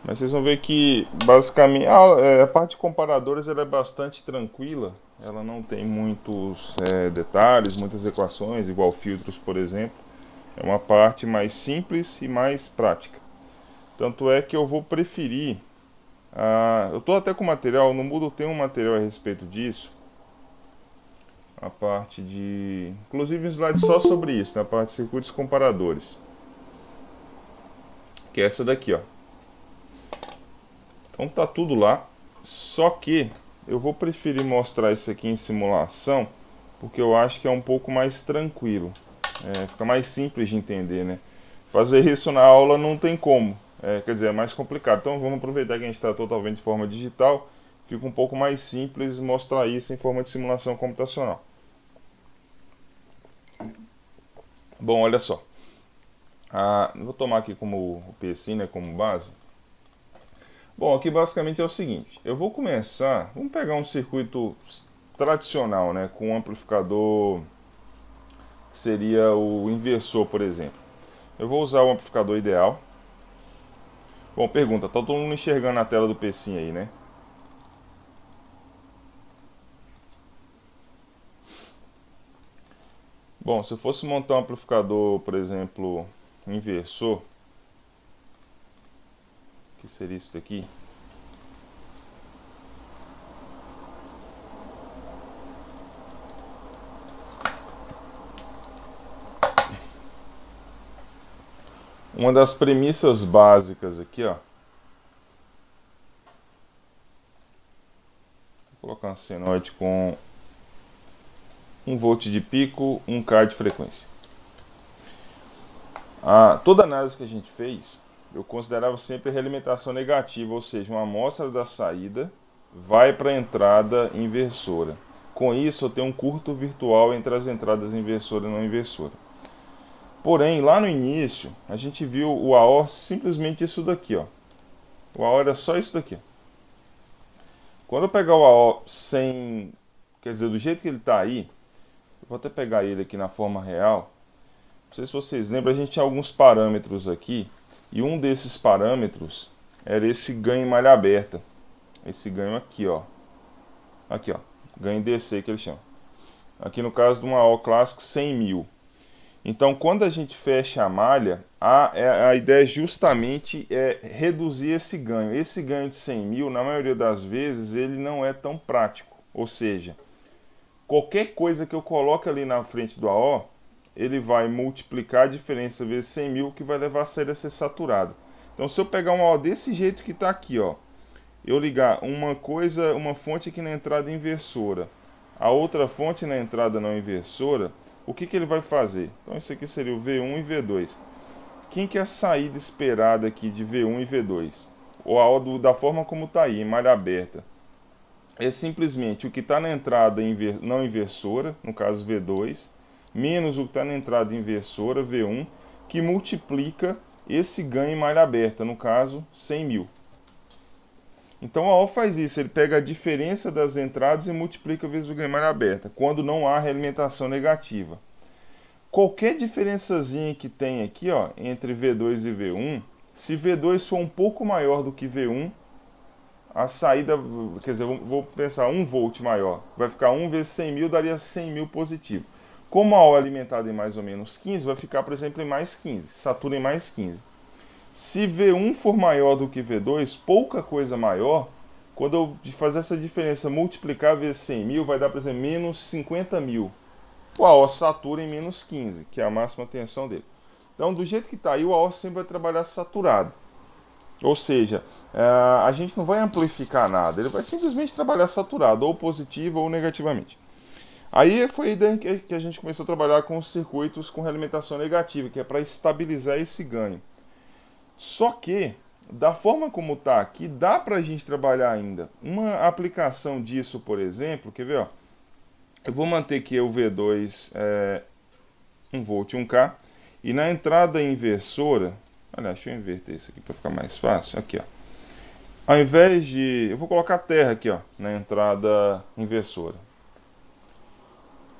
Mas vocês vão ver que basicamente a parte de comparadores ela é bastante tranquila. Ela não tem muitos detalhes, muitas equações, igual filtros, por exemplo. É uma parte mais simples e mais prática. Tanto é que eu vou preferir. Eu estou até com material, no Moodle tem um material a respeito disso. A parte de. Inclusive um slide só sobre isso, na parte de circuitos comparadores. Que é essa daqui, ó. Então tá tudo lá. Só que eu vou preferir mostrar isso aqui em simulação, porque eu acho que é um pouco mais tranquilo. Fica mais simples de entender, né? Fazer isso na aula não tem como. Quer dizer, é mais complicado. Então vamos aproveitar que a gente está totalmente de forma digital. Fica um pouco mais simples mostrar isso em forma de simulação computacional. Bom, olha só. Vou tomar aqui como o PC, né, como base. Bom, aqui basicamente é o seguinte. Eu vou começar. Vamos pegar um circuito tradicional, né, com um amplificador que seria o inversor, por exemplo. Eu vou usar o amplificador ideal. Bom, pergunta, tá todo mundo enxergando a tela do PC aí, né? Bom, se eu fosse montar um amplificador, por exemplo, inversor, que seria isso daqui? Uma das premissas básicas aqui, ó. Vou colocar uma senoide com 1 volt de pico, 1K de frequência. Toda análise que a gente fez, eu considerava sempre realimentação negativa, ou seja, uma amostra da saída vai para a entrada inversora. Com isso, eu tenho um curto virtual entre as entradas inversora e não inversora. Porém, lá no início, a gente viu o AO simplesmente isso daqui, ó. O AO era só isso daqui. Quando eu pegar o AO sem, quer dizer, do jeito que ele está aí, eu vou até pegar ele aqui na forma real. Não sei se vocês lembram, a gente tinha alguns parâmetros aqui, e um desses parâmetros era esse ganho em malha aberta. Esse ganho aqui, ó. Aqui, ó. Ganho DC que ele chama. Aqui no caso de um AO clássico, 100.000. Então, quando a gente fecha a malha, a ideia justamente é reduzir esse ganho. Esse ganho de 100.000, na maioria das vezes, ele não é tão prático. Ou seja, qualquer coisa que eu coloque ali na frente do AO, ele vai multiplicar a diferença vezes 100.000, que vai levar a série a ser saturada. Então, se eu pegar um AO desse jeito que está aqui, ó, eu ligar uma fonte aqui na entrada inversora, a outra fonte na entrada não inversora, o que ele vai fazer? Então isso aqui seria o V1 e V2. Quem que é a saída esperada aqui de V1 e V2? Ou da forma como está aí, em malha aberta. É simplesmente o que está na entrada não inversora, no caso V2, menos o que está na entrada inversora, V1, que multiplica esse ganho em malha aberta, no caso 100.000. Então a O faz isso, ele pega a diferença das entradas e multiplica vezes o ganho em malha aberta, quando não há realimentação negativa. Qualquer diferençazinha que tem aqui, ó, entre V2 e V1, se V2 for um pouco maior do que V1, a saída, quer dizer, vou pensar 1 volt maior, vai ficar 1 vezes 100.000, daria 100.000 positivo. Como a O é alimentada em mais ou menos 15, vai ficar, por exemplo, em mais 15, satura em mais 15. Se V1 for maior do que V2, pouca coisa maior, quando eu fazer essa diferença multiplicar vezes 100.000, vai dar, por exemplo, menos 50.000. O AO satura em menos 15, que é a máxima tensão dele. Então, do jeito que está aí, o AO sempre vai trabalhar saturado. Ou seja, a gente não vai amplificar nada, ele vai simplesmente trabalhar saturado, ou positivo ou negativamente. Aí foi aí que a gente começou a trabalhar com os circuitos com realimentação negativa, que é para estabilizar esse ganho. Só que, da forma como está aqui, dá para a gente trabalhar ainda. Uma aplicação disso, por exemplo, quer ver? Ó? Eu vou manter aqui o V2 1 volt 1K. E na entrada inversora, olha, deixa eu inverter isso aqui para ficar mais fácil. Aqui, ó. Ao invés de... Eu vou colocar terra aqui, ó, na entrada inversora.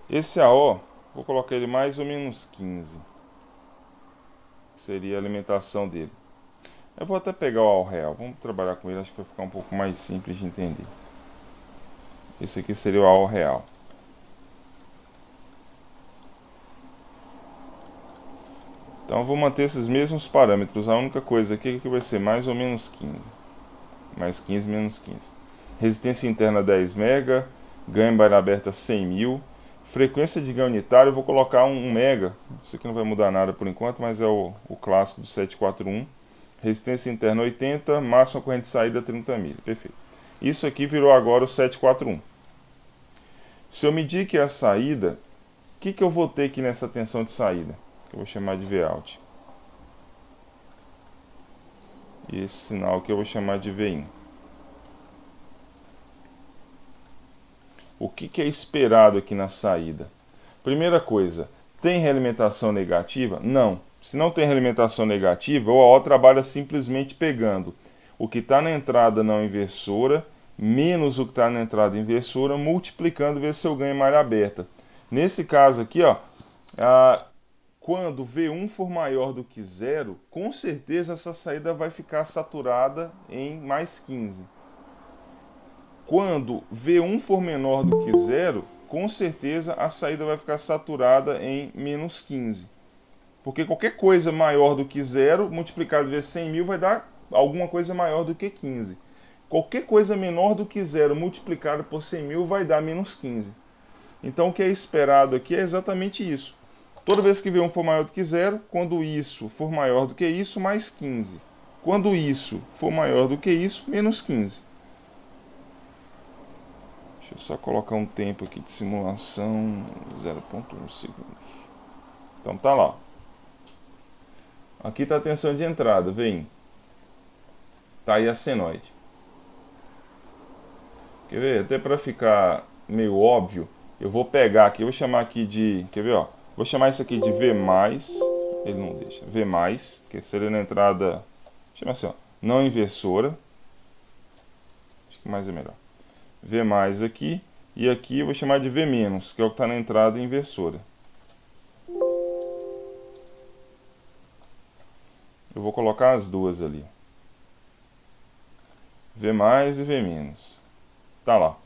Esse AO, vou colocar ele mais ou menos 15. Seria a alimentação dele. Eu vou até pegar o AO real. Vamos trabalhar com ele, acho que vai ficar um pouco mais simples de entender. Esse aqui seria o AO real. Então eu vou manter esses mesmos parâmetros. A única coisa aqui é que vai ser mais ou menos 15. Mais 15 menos 15. Resistência interna 10 MB. Ganho em barra aberta 100.000. Frequência de ganho unitário eu vou colocar 1 MB. Isso aqui não vai mudar nada por enquanto, mas é o clássico do 741. Resistência interna 80. Máxima corrente de saída 30 milhas. Perfeito. Isso aqui virou agora o 741. Se eu medir aqui a saída, o que eu vou ter aqui nessa tensão de saída? Que eu vou chamar de Vout. E esse sinal que eu vou chamar de Vin. O que é esperado aqui na saída? Primeira coisa, tem realimentação negativa? Não. Se não tem realimentação negativa, o AO trabalha simplesmente pegando o que está na entrada não inversora, menos o que está na entrada inversora, multiplicando, ver se eu ganho malha aberta. Nesse caso aqui, ó, quando V1 for maior do que zero, com certeza essa saída vai ficar saturada em mais 15. Quando V1 for menor do que zero, com certeza a saída vai ficar saturada em menos 15. Porque qualquer coisa maior do que zero, multiplicado vezes 100.000, vai dar alguma coisa maior do que 15. Qualquer coisa menor do que zero, multiplicado por 100.000, vai dar menos 15. Então o que é esperado aqui é exatamente isso. Toda vez que V1 for maior do que zero, quando isso for maior do que isso, mais 15. Quando isso for maior do que isso, menos 15. Deixa eu só colocar um tempo aqui de simulação, 0,1 segundos. Então tá lá. Aqui está a tensão de entrada, vem. Tá aí a senoide. Quer ver? Até para ficar meio óbvio, eu vou pegar aqui, eu vou chamar aqui de, quer ver, ó? Vou chamar isso aqui de V+, ele não deixa, V+, que seria na entrada, chama assim, ó, não inversora. Acho que mais é melhor. V+ aqui, e aqui eu vou chamar de V-, que é o que está na entrada inversora. Eu vou colocar as duas ali. V+ e V-. Tá lá.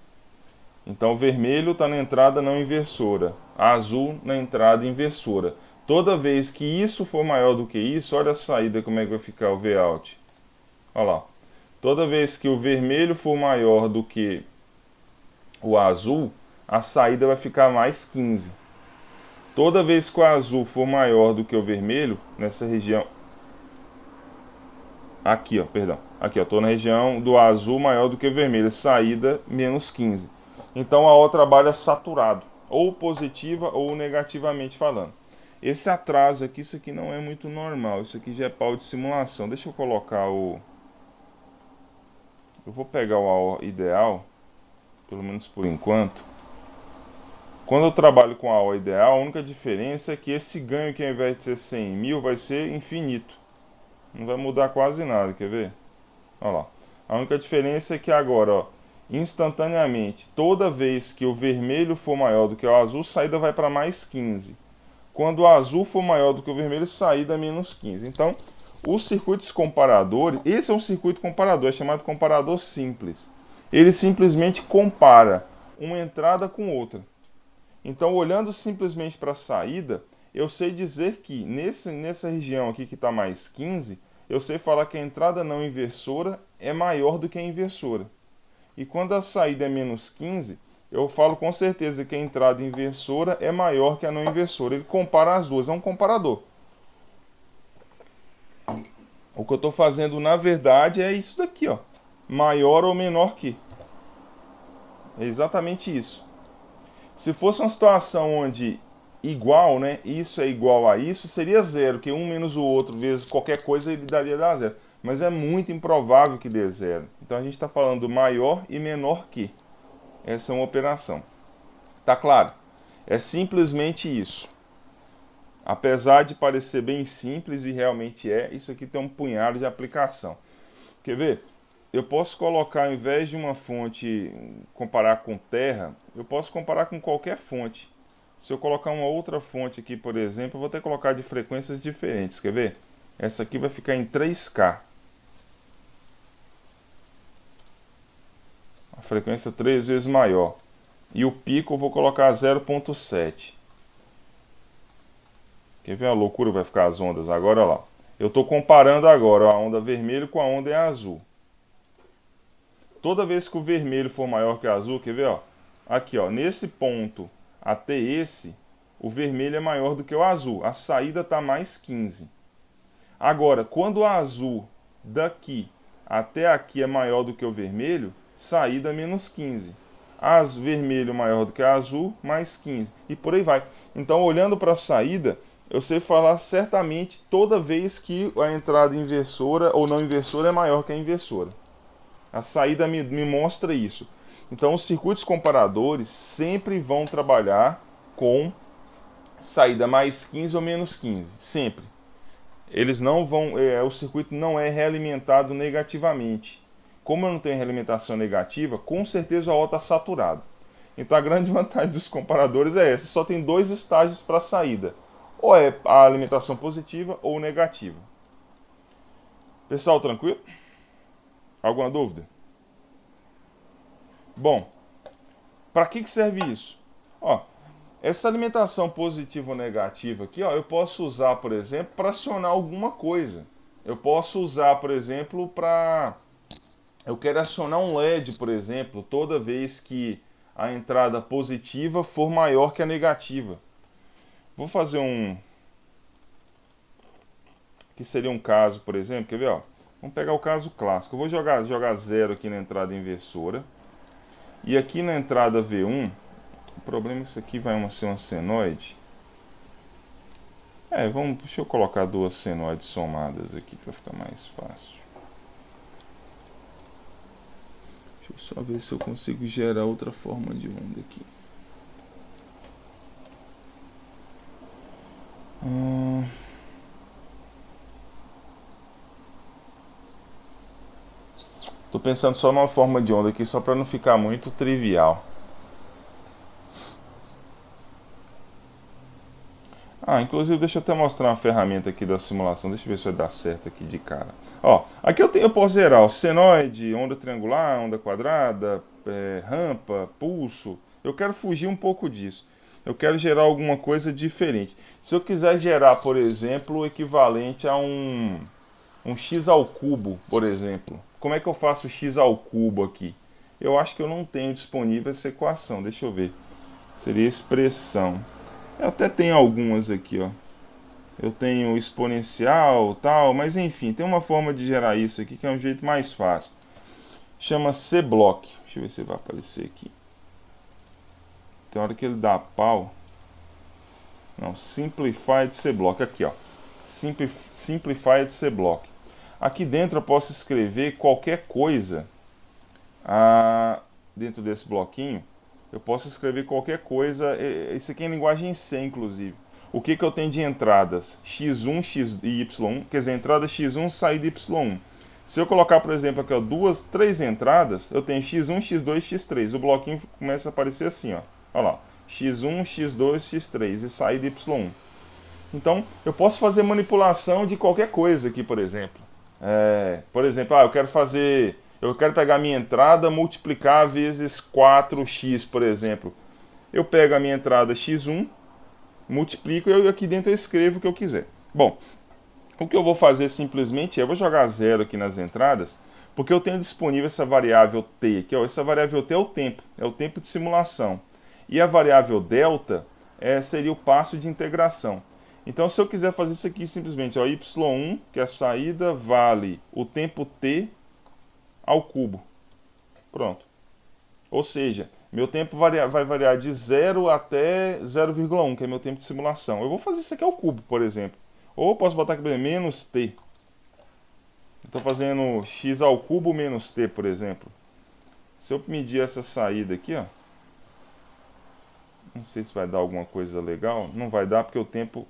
Então o vermelho está na entrada não inversora, a azul na entrada inversora. Toda vez que isso for maior do que isso, olha a saída como é que vai ficar o Vout. Olha lá. Toda vez que o vermelho for maior do que o azul, a saída vai ficar mais 15. Toda vez que o azul for maior do que o vermelho, nessa região... Aqui, ó, perdão. Aqui, ó, estou na região do azul maior do que o vermelho, saída menos 15. Então a O trabalha saturado, ou positiva ou negativamente falando. Esse atraso aqui, isso aqui não é muito normal, isso aqui já é pau de simulação. Deixa eu colocar o... Eu vou pegar o AO ideal, pelo menos por enquanto. Quando eu trabalho com a AO ideal, a única diferença é que esse ganho que ao invés de ser 100.000 vai ser infinito. Não vai mudar quase nada, quer ver? Olha lá. A única diferença é que agora, ó, instantaneamente, toda vez que o vermelho for maior do que o azul, saída vai para mais 15. Quando o azul for maior do que o vermelho, saída menos 15. Então, os circuitos comparadores, esse é um circuito comparador, é chamado comparador simples. Ele simplesmente compara uma entrada com outra. Então, olhando simplesmente para a saída, eu sei dizer que nessa região aqui que está mais 15, eu sei falar que a entrada não inversora é maior do que a inversora. E quando a saída é menos 15, eu falo com certeza que a entrada inversora é maior que a não inversora. Ele compara as duas, é um comparador. O que eu estou fazendo na verdade é isso daqui, ó, maior ou menor que. É exatamente isso. Se fosse uma situação onde igual, né, isso é igual a isso, seria zero, que um menos o outro vezes qualquer coisa ele daria dar zero. Mas é muito improvável que dê zero. Então a gente está falando maior e menor que. Essa é uma operação. Tá claro? É simplesmente isso. Apesar de parecer bem simples, e realmente é, isso aqui tem um punhado de aplicação. Quer ver? Eu posso colocar, ao invés de uma fonte, comparar com terra, eu posso comparar com qualquer fonte. Se eu colocar uma outra fonte aqui, por exemplo, eu vou ter que colocar de frequências diferentes. Quer ver? Essa aqui vai ficar em 3K. frequência 3 vezes maior. E o pico eu vou colocar 0,7. Quer ver a loucura que vai ficar as ondas agora? Olha lá. Eu estou comparando agora a onda vermelha com a onda azul. Toda vez que o vermelho for maior que o azul, quer ver? Ó? Aqui, ó, nesse ponto até esse, o vermelho é maior do que o azul. A saída está mais 15. Agora, quando o azul daqui até aqui é maior do que o vermelho, saída menos 15. Vermelho maior do que azul, mais 15. E por aí vai. Então, olhando para a saída, eu sei falar certamente toda vez que a entrada inversora ou não inversora é maior que a inversora. A saída me mostra isso. Então, os circuitos comparadores sempre vão trabalhar com saída mais 15 ou menos 15. Sempre. Eles não vão... o circuito não é realimentado negativamente. Como eu não tenho realimentação negativa, com certeza o AO está saturado. Então, a grande vantagem dos comparadores é essa. Só tem 2 estágios para a saída. Ou é a alimentação positiva ou negativa. Pessoal, tranquilo? Alguma dúvida? Bom, para que serve isso? Ó, essa alimentação positiva ou negativa aqui, ó, eu posso usar, por exemplo, para acionar alguma coisa. Eu posso usar, por exemplo, para... Eu quero acionar um LED, por exemplo, toda vez que a entrada positiva for maior que a negativa. Vou fazer um... que seria um caso, por exemplo, quer ver? Ó? Vamos pegar o caso clássico. Eu vou jogar 0 aqui na entrada inversora. E aqui na entrada V1, o problema é que isso aqui vai ser uma senoide. Deixa eu colocar 2 senoides somadas aqui para ficar mais fácil. Deixa eu só ver se eu consigo gerar outra forma de onda aqui. Tô pensando só numa forma de onda aqui, só para não ficar muito trivial. Inclusive deixa eu até mostrar uma ferramenta aqui da simulação. Deixa eu ver se vai dar certo aqui de cara. Ó, aqui eu posso zerar o senoide, onda triangular, onda quadrada, rampa, pulso. Eu quero fugir um pouco disso. Eu quero gerar alguma coisa diferente. Se eu quiser gerar, por exemplo, o equivalente a um x ao cubo, por exemplo. Como é que eu faço x ao cubo aqui? Eu acho que eu não tenho disponível essa equação. Deixa eu ver. Seria expressão. Eu até tenho algumas aqui, ó. Eu tenho exponencial, tal, mas enfim, tem uma forma de gerar isso aqui que é um jeito mais fácil. Chama CBlock. Deixa eu ver se vai aparecer aqui. Tem hora que ele dá pau. Não, Simplified CBlock. Aqui, ó. Simplified CBlock. Aqui dentro eu posso escrever qualquer coisa. Dentro desse bloquinho, eu posso escrever qualquer coisa. Isso aqui é em linguagem C, inclusive. O que eu tenho de entradas? X1, X e Y1. Quer dizer, entrada X1, saída Y1. Se eu colocar, por exemplo, aqui, ó, 3 entradas, eu tenho X1, X2, X3. O bloquinho começa a aparecer assim, ó. Olha lá. X1, X2, X3 e saída Y1. Então, eu posso fazer manipulação de qualquer coisa aqui, por exemplo. Por exemplo, eu quero pegar a minha entrada, multiplicar vezes 4x, por exemplo. Eu pego a minha entrada x1, multiplico e aqui dentro eu escrevo o que eu quiser. Bom, o que eu vou fazer simplesmente eu vou jogar 0 aqui nas entradas, porque eu tenho disponível essa variável t aqui, ó. Essa variável t é o tempo de simulação. E a variável delta seria o passo de integração. Então, se eu quiser fazer isso aqui simplesmente, ó, y1, que é a saída, vale o tempo t ao cubo. Pronto. Ou seja, meu tempo vai variar de 0 até 0,1, que é meu tempo de simulação. Eu vou fazer isso aqui ao cubo, por exemplo. Ou eu posso botar aqui menos t. Estou fazendo x ao cubo menos t, por exemplo. Se eu medir essa saída aqui, ó. Não sei se vai dar alguma coisa legal. Não vai dar porque o tempo...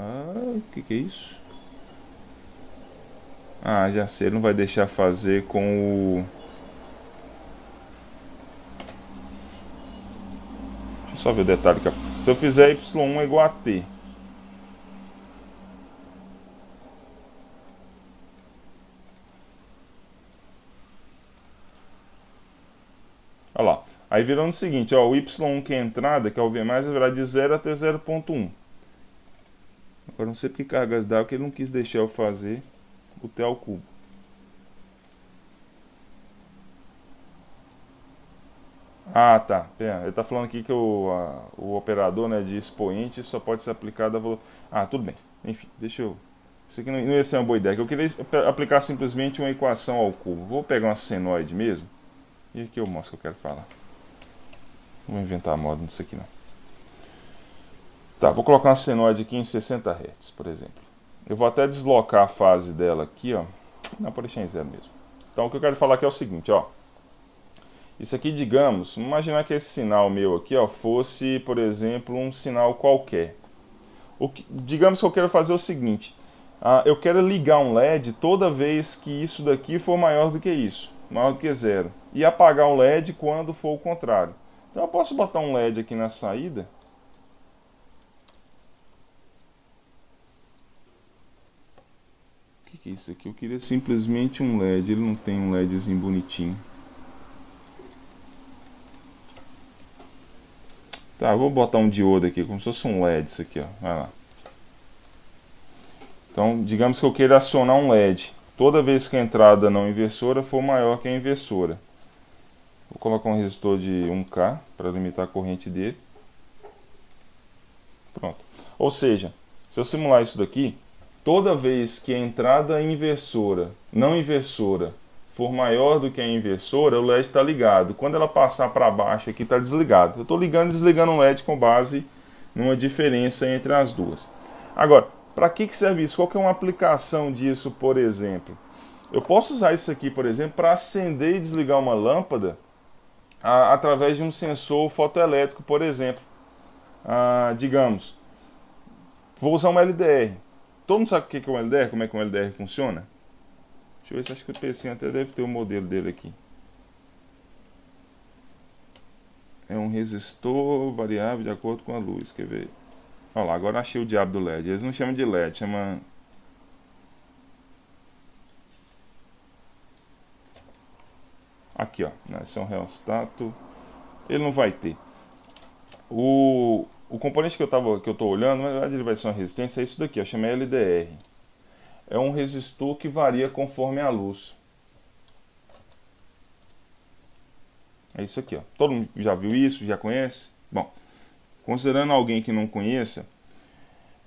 o que é isso? Já sei, ele não vai deixar fazer com o... Deixa eu só ver o detalhe aqui. Se eu fizer y1 é igual a t. Aí virando o seguinte, ó, o Y1 que é a entrada, que é o V+, vai virar de 0 até 0,1. Agora não sei porque cargas d'água que ele não quis deixar eu fazer o T ao cubo. Ah, tá. Ele está falando aqui que o operador, né, de expoente só pode ser aplicado a valor... Ah, tudo bem. Enfim, deixa eu... Isso aqui não ia ser uma boa ideia. Eu queria aplicar simplesmente uma equação ao cubo. Vou pegar uma senoide mesmo. E aqui eu mostro o que eu quero falar. Não vou inventar moda nisso aqui não. Tá, vou colocar uma senoide aqui em 60 Hz, por exemplo. Eu vou até deslocar a fase dela aqui, ó. Não, pode deixar em 0 mesmo. Então o que eu quero falar aqui é o seguinte, ó. Isso aqui, digamos, imaginar que esse sinal meu aqui, ó, fosse, por exemplo, um sinal qualquer. Digamos que eu quero fazer o seguinte, eu quero ligar um LED toda vez que isso daqui for maior do que isso, maior do que 0. E apagar o LED quando for o contrário. Então eu posso botar um LED aqui na saída. O que é isso aqui? Eu queria simplesmente um LED, ele não tem um LEDzinho bonitinho. Tá, vou botar um diodo aqui, como se fosse um LED isso aqui, ó. Vai lá. Então, digamos que eu queira acionar um LED. Toda vez que a entrada não inversora for maior que a inversora. Vou colocar um resistor de 1K para limitar a corrente dele. Pronto. Ou seja, se eu simular isso daqui, toda vez que a entrada inversora, não inversora, for maior do que a inversora, o LED está ligado. Quando ela passar para baixo aqui, está desligado. Eu estou ligando e desligando um LED com base numa diferença entre as duas. Agora, para que serve isso? Qual que é uma aplicação disso, por exemplo? Eu posso usar isso aqui, por exemplo, para acender e desligar uma lâmpada através de um sensor fotoelétrico, por exemplo. Digamos, vou usar um LDR. Todo mundo sabe o que é um LDR? Como é que um LDR funciona? Deixa eu ver se acho que o PC até deve ter o modelo dele aqui. É um resistor variável de acordo com a luz. Quer ver? Olha lá, agora achei o diabo do LED. Eles não chamam de LED, chama... Aqui, ó. Esse é um reostato. Ele não vai ter. O componente que eu estou olhando, na verdade ele vai ser uma resistência, é isso daqui, ó, chama LDR. É um resistor que varia conforme a luz. É isso aqui, ó. Todo mundo já viu isso? Já conhece? Bom, considerando alguém que não conheça,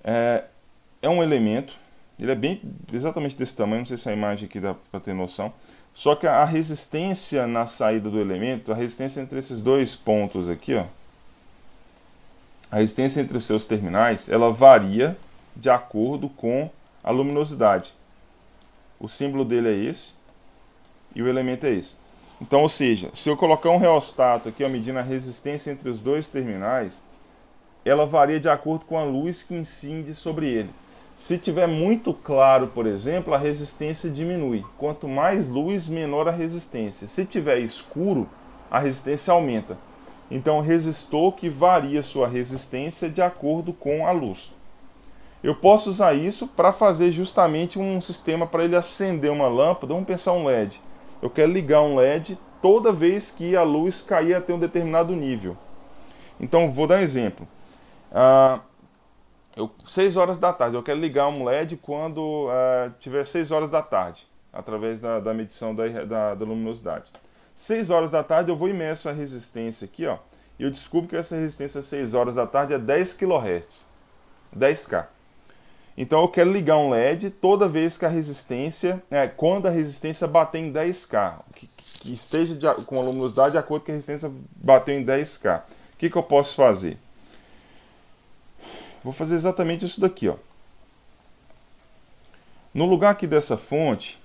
é um elemento, ele é bem exatamente desse tamanho, não sei se a imagem aqui dá para ter noção. Só que a resistência na saída do elemento, a resistência entre esses dois pontos aqui, ó, a resistência entre os seus terminais, ela varia de acordo com a luminosidade. O símbolo dele é esse e o elemento é esse. Então, ou seja, se eu colocar um reostato aqui, ó, medindo a resistência entre os dois terminais, ela varia de acordo com a luz que incide sobre ele. Se tiver muito claro, por exemplo, a resistência diminui. Quanto mais luz, menor a resistência. Se tiver escuro, a resistência aumenta. Então, resistor que varia sua resistência de acordo com a luz. Eu posso usar isso para fazer justamente um sistema para ele acender uma lâmpada. Vamos pensar um LED. Eu quero ligar um LED toda vez que a luz cair até um determinado nível. Então, vou dar um exemplo. 6 horas da tarde, eu quero ligar um LED quando tiver 6 horas da tarde, através da medição da luminosidade. 6 horas da tarde eu vou imerso a resistência aqui, ó, e eu descubro que essa resistência 6 horas da tarde é 10 kHz, 10K. Então eu quero ligar um LED toda vez que a resistência, quando a resistência bater em 10K, que esteja com a luminosidade de acordo com a resistência bateu em 10K. O que eu posso fazer? Vou fazer exatamente isso daqui, ó. No lugar aqui dessa fonte,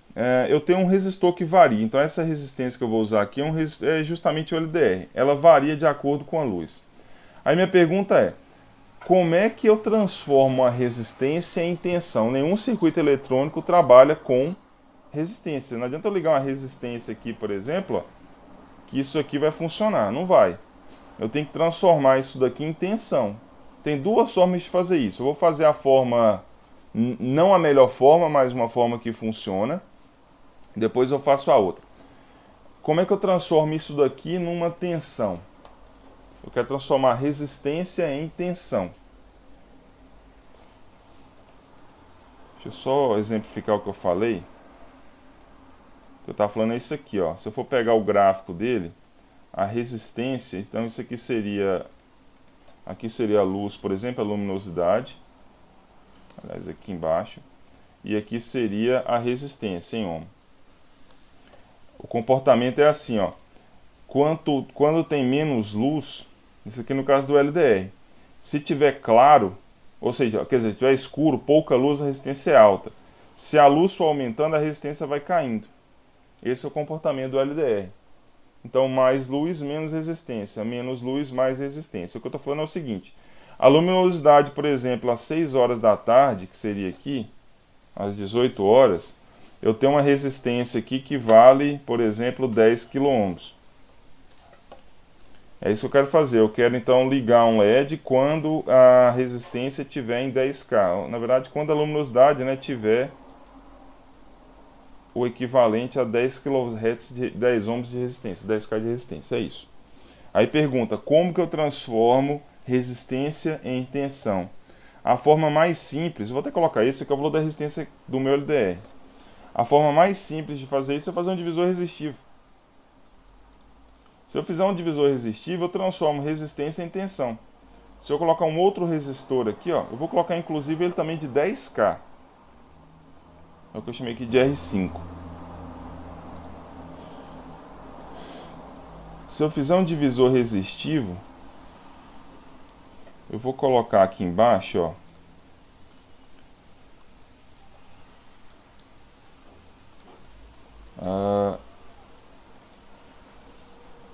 eu tenho um resistor que varia. Então essa resistência que eu vou usar aqui é justamente o LDR. Ela varia de acordo com a luz. Aí minha pergunta é, como é que eu transformo a resistência em tensão? Nenhum circuito eletrônico trabalha com resistência. Não adianta eu ligar uma resistência aqui, por exemplo, ó, que isso aqui vai funcionar. Não vai. Eu tenho que transformar isso daqui em tensão. Tem duas formas de fazer isso. Eu vou fazer a forma, não a melhor forma, mas uma forma que funciona. Depois eu faço a outra. como é que eu transformo isso daqui numa tensão? Eu quero transformar resistência em tensão. Deixa eu só exemplificar o que eu falei. O que eu estava falando é isso aqui, ó. Se eu for pegar o gráfico dele, a resistência, então isso aqui seria a luz, por exemplo, a luminosidade. Aliás, aqui embaixo. E aqui seria a resistência em ohm. O comportamento é assim, ó. Quando tem menos luz, isso aqui no caso do LDR. Se tiver claro, ou seja, quer dizer, tiver escuro, pouca luz, a resistência é alta. Se a luz for aumentando, a resistência vai caindo. Esse é o comportamento do LDR. Então, mais luz, menos resistência. Menos luz, mais resistência. O que eu estou falando é o seguinte. A luminosidade, por exemplo, às 6 horas da tarde, que seria aqui, às 18 horas, eu tenho uma resistência aqui que vale, por exemplo, 10 kΩ. É isso que eu quero fazer. Eu quero então ligar um LED quando a resistência estiver em 10K. Na verdade, quando a luminosidade, né, tiver o equivalente a 10 kHz de 10 ohms de resistência, 10K de resistência. É isso. Aí pergunta, como que eu transformo resistência em tensão? A forma mais simples, vou até colocar esse que é o valor da resistência do meu LDR. A forma mais simples de fazer isso é fazer um divisor resistivo. Se eu fizer um divisor resistivo, eu transformo resistência em tensão. Se eu colocar um outro resistor aqui, ó, eu vou colocar inclusive ele também de 10K. É o que eu chamei aqui de R5. Se eu fizer um divisor resistivo, eu vou colocar aqui embaixo, ó,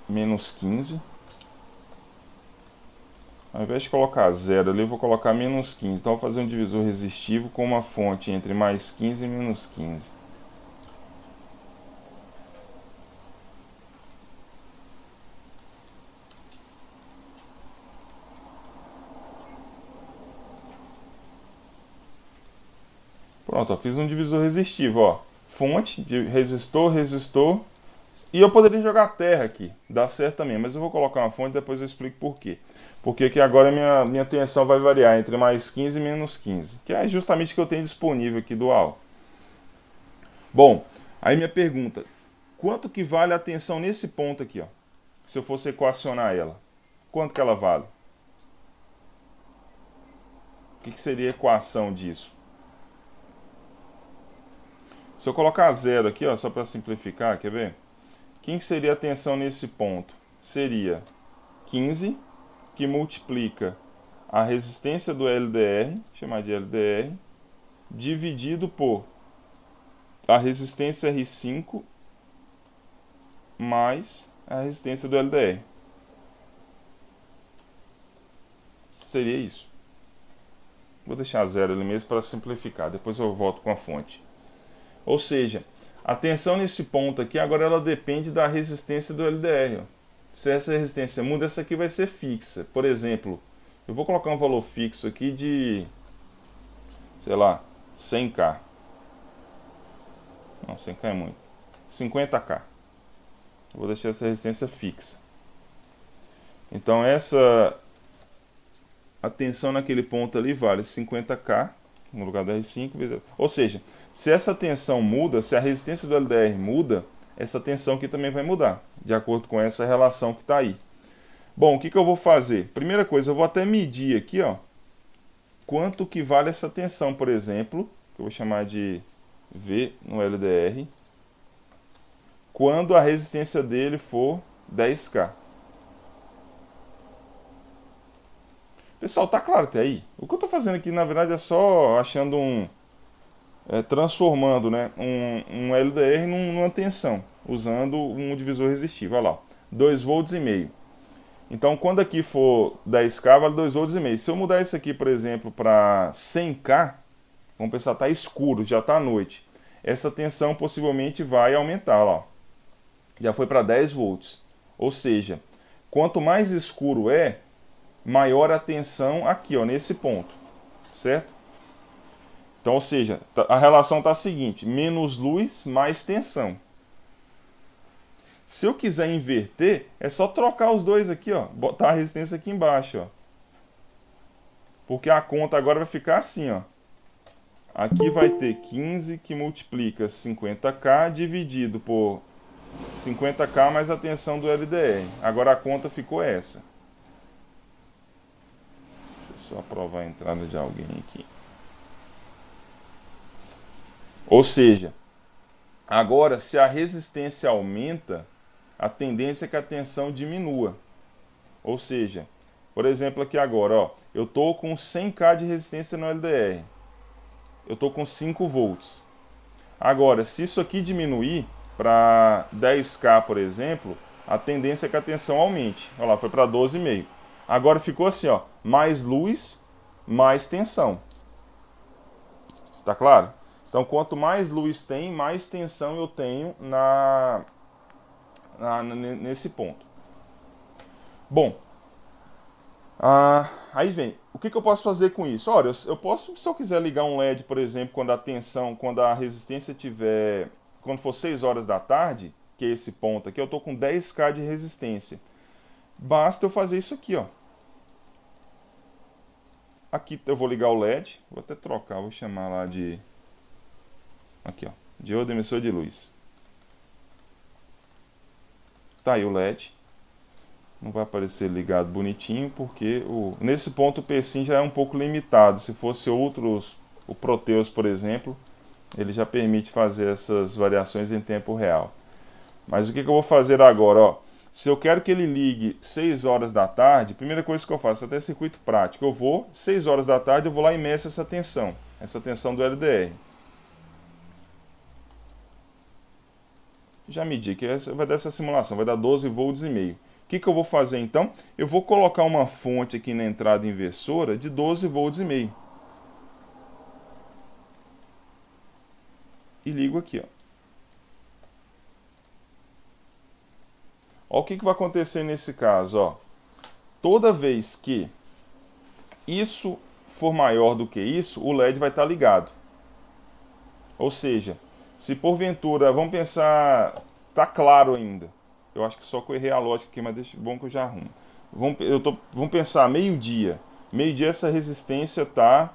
menos 15. Ao invés de colocar 0 ali, eu vou colocar menos 15. Então, eu vou fazer um divisor resistivo com uma fonte entre mais 15 e menos 15. Pronto, ó, fiz um divisor resistivo, ó. Fonte de resistor, resistor. E eu poderia jogar terra aqui, dá certo também, mas eu vou colocar uma fonte e depois eu explico por quê. Porque aqui agora minha tensão vai variar entre mais 15 e menos 15, que é justamente o que eu tenho disponível aqui dual. Bom, aí minha pergunta, quanto que vale a tensão nesse ponto aqui, ó? Se eu fosse equacionar ela, quanto que ela vale? O que seria a equação disso? Se eu colocar 0 aqui, ó, só para simplificar, quer ver? Quem seria a tensão nesse ponto? Seria 15, que multiplica a resistência do LDR, chamar de LDR, dividido por a resistência R5 mais a resistência do LDR. Seria isso. Vou deixar 0 ali mesmo para simplificar, depois eu volto com a fonte. Ou seja, a tensão nesse ponto aqui, agora ela depende da resistência do LDR. Ó. Se essa resistência muda, essa aqui vai ser fixa. Por exemplo, eu vou colocar um valor fixo aqui de, sei lá, 100K. Não, 100K é muito. 50K. Eu vou deixar essa resistência fixa. Então a tensão naquele ponto ali vale 50K no lugar da R5. Ou seja, se essa tensão muda, se a resistência do LDR muda, essa tensão aqui também vai mudar, de acordo com essa relação que está aí. Bom, o que eu vou fazer? Primeira coisa, eu vou até medir aqui, ó, quanto que vale essa tensão, por exemplo, que eu vou chamar de V no LDR, quando a resistência dele for 10K. Pessoal, tá claro até aí? O que eu estou fazendo aqui, na verdade, é só achando transformando, né, um LDR numa tensão, usando um divisor resistivo. Olha lá, 2,5 volts. Então, quando aqui for 10K, vale 2,5 volts. Se eu mudar isso aqui, por exemplo, para 100K, vamos pensar, está escuro, já está à noite. Essa tensão possivelmente vai aumentar, ó. Já foi para 10 volts. Ou seja, quanto mais escuro é, maior a tensão aqui, ó, nesse ponto, certo? Então, ou seja, a relação está a seguinte, menos luz, mais tensão. Se eu quiser inverter, é só trocar os dois aqui, ó, botar a resistência aqui embaixo, ó. Porque a conta agora vai ficar assim, ó. Aqui vai ter 15 que multiplica 50K dividido por 50K mais a tensão do LDR. Agora a conta ficou essa. Deixa eu só aprovar a entrada de alguém aqui. Ou seja, agora se a resistência aumenta, a tendência é que a tensão diminua. Ou seja, por exemplo aqui agora, ó, eu estou com 100K de resistência no LDR. Eu estou com 5 volts. Agora, se isso aqui diminuir para 10K, por exemplo, a tendência é que a tensão aumente. Olha lá, foi para 12,5. Agora ficou assim, ó, mais luz, mais tensão. Tá claro? Então, quanto mais luz tem, mais tensão eu tenho nesse ponto. Bom, aí vem, o que eu posso fazer com isso? Olha, eu posso, se eu quiser ligar um LED, por exemplo, quando a tensão, quando a resistência tiver, quando for 6 horas da tarde, que é esse ponto aqui, eu estou com 10K de resistência. Basta eu fazer isso aqui, ó. Aqui eu vou ligar o LED, vou até trocar, vou chamar lá de... Aqui, ó, diodo emissor de luz. Tá aí o LED. Não vai aparecer ligado bonitinho, porque nesse ponto o PSIM já é um pouco limitado. Se fosse outros, o Proteus, por exemplo, ele já permite fazer essas variações em tempo real. Mas o que eu vou fazer agora? Ó, se eu quero que ele ligue 6 horas da tarde, primeira coisa que eu faço, até circuito prático, eu vou, 6 horas da tarde, eu vou lá e meço essa tensão do LDR. Já medi, que vai dar essa simulação, vai dar 12 volts e meio. O que eu vou fazer então? Eu vou colocar uma fonte aqui na entrada inversora de 12 volts e meio. E ligo aqui, ó. Ó, o que vai acontecer nesse caso, ó. Toda vez que isso for maior do que isso, o LED vai estar ligado. Ou seja, se porventura, vamos pensar, tá claro ainda. Eu acho que só que eu errei a lógica aqui, mas deixa, bom que eu já arrumo. Vamos pensar, meio-dia. Meio-dia essa resistência tá...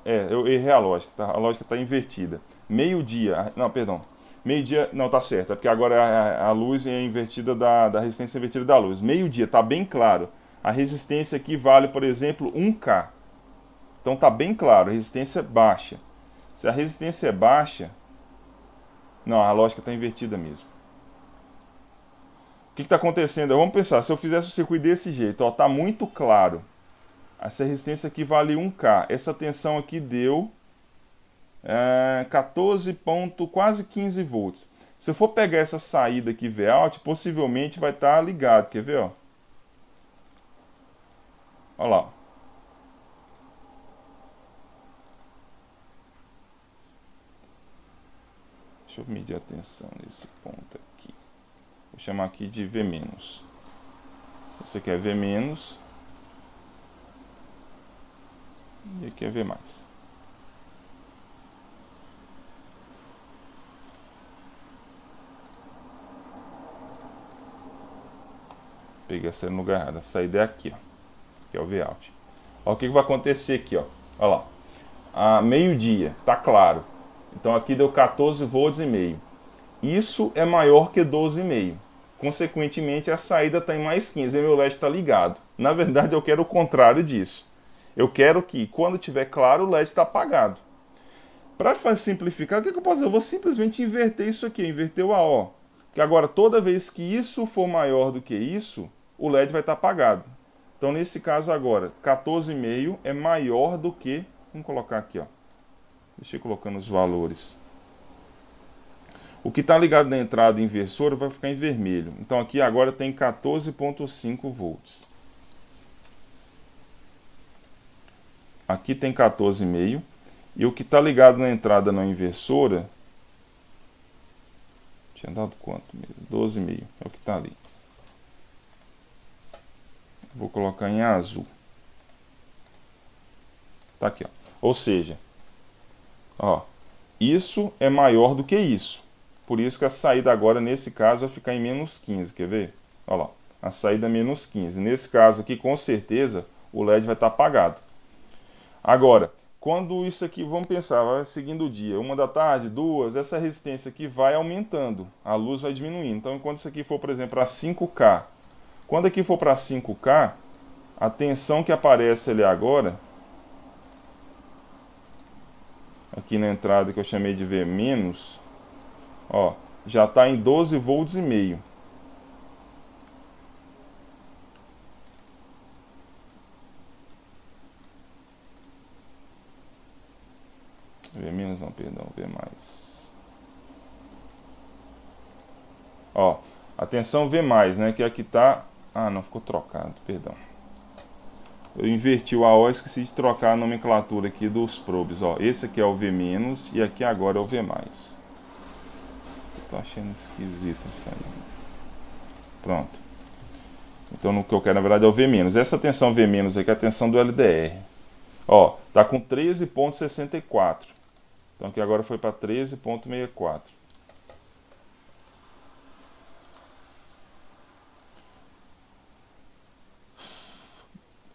eu errei a lógica, tá? A lógica está invertida. Meio-dia, não, perdão. Meio-dia, não, tá certo, é porque agora a luz é invertida da resistência invertida da luz. Meio-dia, tá bem claro. A resistência aqui vale, por exemplo, 1K. Então tá bem claro, resistência baixa. Se a resistência é baixa... Não, a lógica está invertida mesmo. O que está acontecendo? Vamos pensar, se eu fizesse o circuito desse jeito, ó, tá muito claro. Essa resistência aqui vale 1K. Essa tensão aqui deu 14 ponto, quase 15 volts. Se eu for pegar essa saída aqui Vout, possivelmente vai estar ligado. Quer ver? Ó? Olha lá. Deixa eu medir a tensão nesse ponto aqui. Vou chamar aqui de V-. Esse aqui é V-. E aqui é V+. Peguei essa no lugar errado. A saída é aqui, ó. Que é o Vout. Olha o que vai acontecer aqui, ó. Olha lá. A meio-dia, tá claro. Então aqui deu 14 volts e meio. Isso é maior que 12,5. Consequentemente, a saída está em mais 15 e meu LED está ligado. Na verdade, eu quero o contrário disso. Eu quero que, quando estiver claro, o LED está apagado. Para simplificar, o que eu posso fazer? Eu vou simplesmente inverter isso aqui, inverter o AO. Porque agora, toda vez que isso for maior do que isso, o LED vai estar apagado. Então, nesse caso agora, 14,5 é maior do que... Vamos colocar aqui, ó. Deixa eu colocando os valores. O que está ligado na entrada inversora vai ficar em vermelho. Então, aqui agora tem 14,5 volts. Aqui tem 14,5. E o que está ligado na entrada não inversora... Tinha dado quanto mesmo? 12,5. É o que está ali. Vou colocar em azul. Tá aqui, ó. Ou seja, ó, isso é maior do que isso. por isso que a saída agora, nesse caso, vai ficar em menos 15, quer ver? Olha lá, a saída é menos 15. Nesse caso aqui, com certeza, o LED vai estar apagado. Agora, quando isso aqui, vamos pensar, vai seguindo o dia, 1 da tarde, 2, essa resistência aqui vai aumentando, a luz vai diminuindo. Então, quando isso aqui for, por exemplo, para 5K, quando aqui for para 5K, a tensão que aparece ali agora, aqui na entrada que eu chamei de V-, ó, já está em 12 volts e meio. V-, não, perdão, V+. Ó, a tensão V+, né, que aqui tá... Ah, não, ficou trocado, perdão. Eu inverti o AO e esqueci de trocar a nomenclatura aqui dos probes, ó. Esse aqui é o V- e aqui agora é o V+. Eu tô achando esquisito isso aí. Pronto. Então, o que eu quero, na verdade, é o V-. Essa tensão V- aqui é a tensão do LDR. Ó, tá com 13,64. Então, aqui agora foi para 13,64.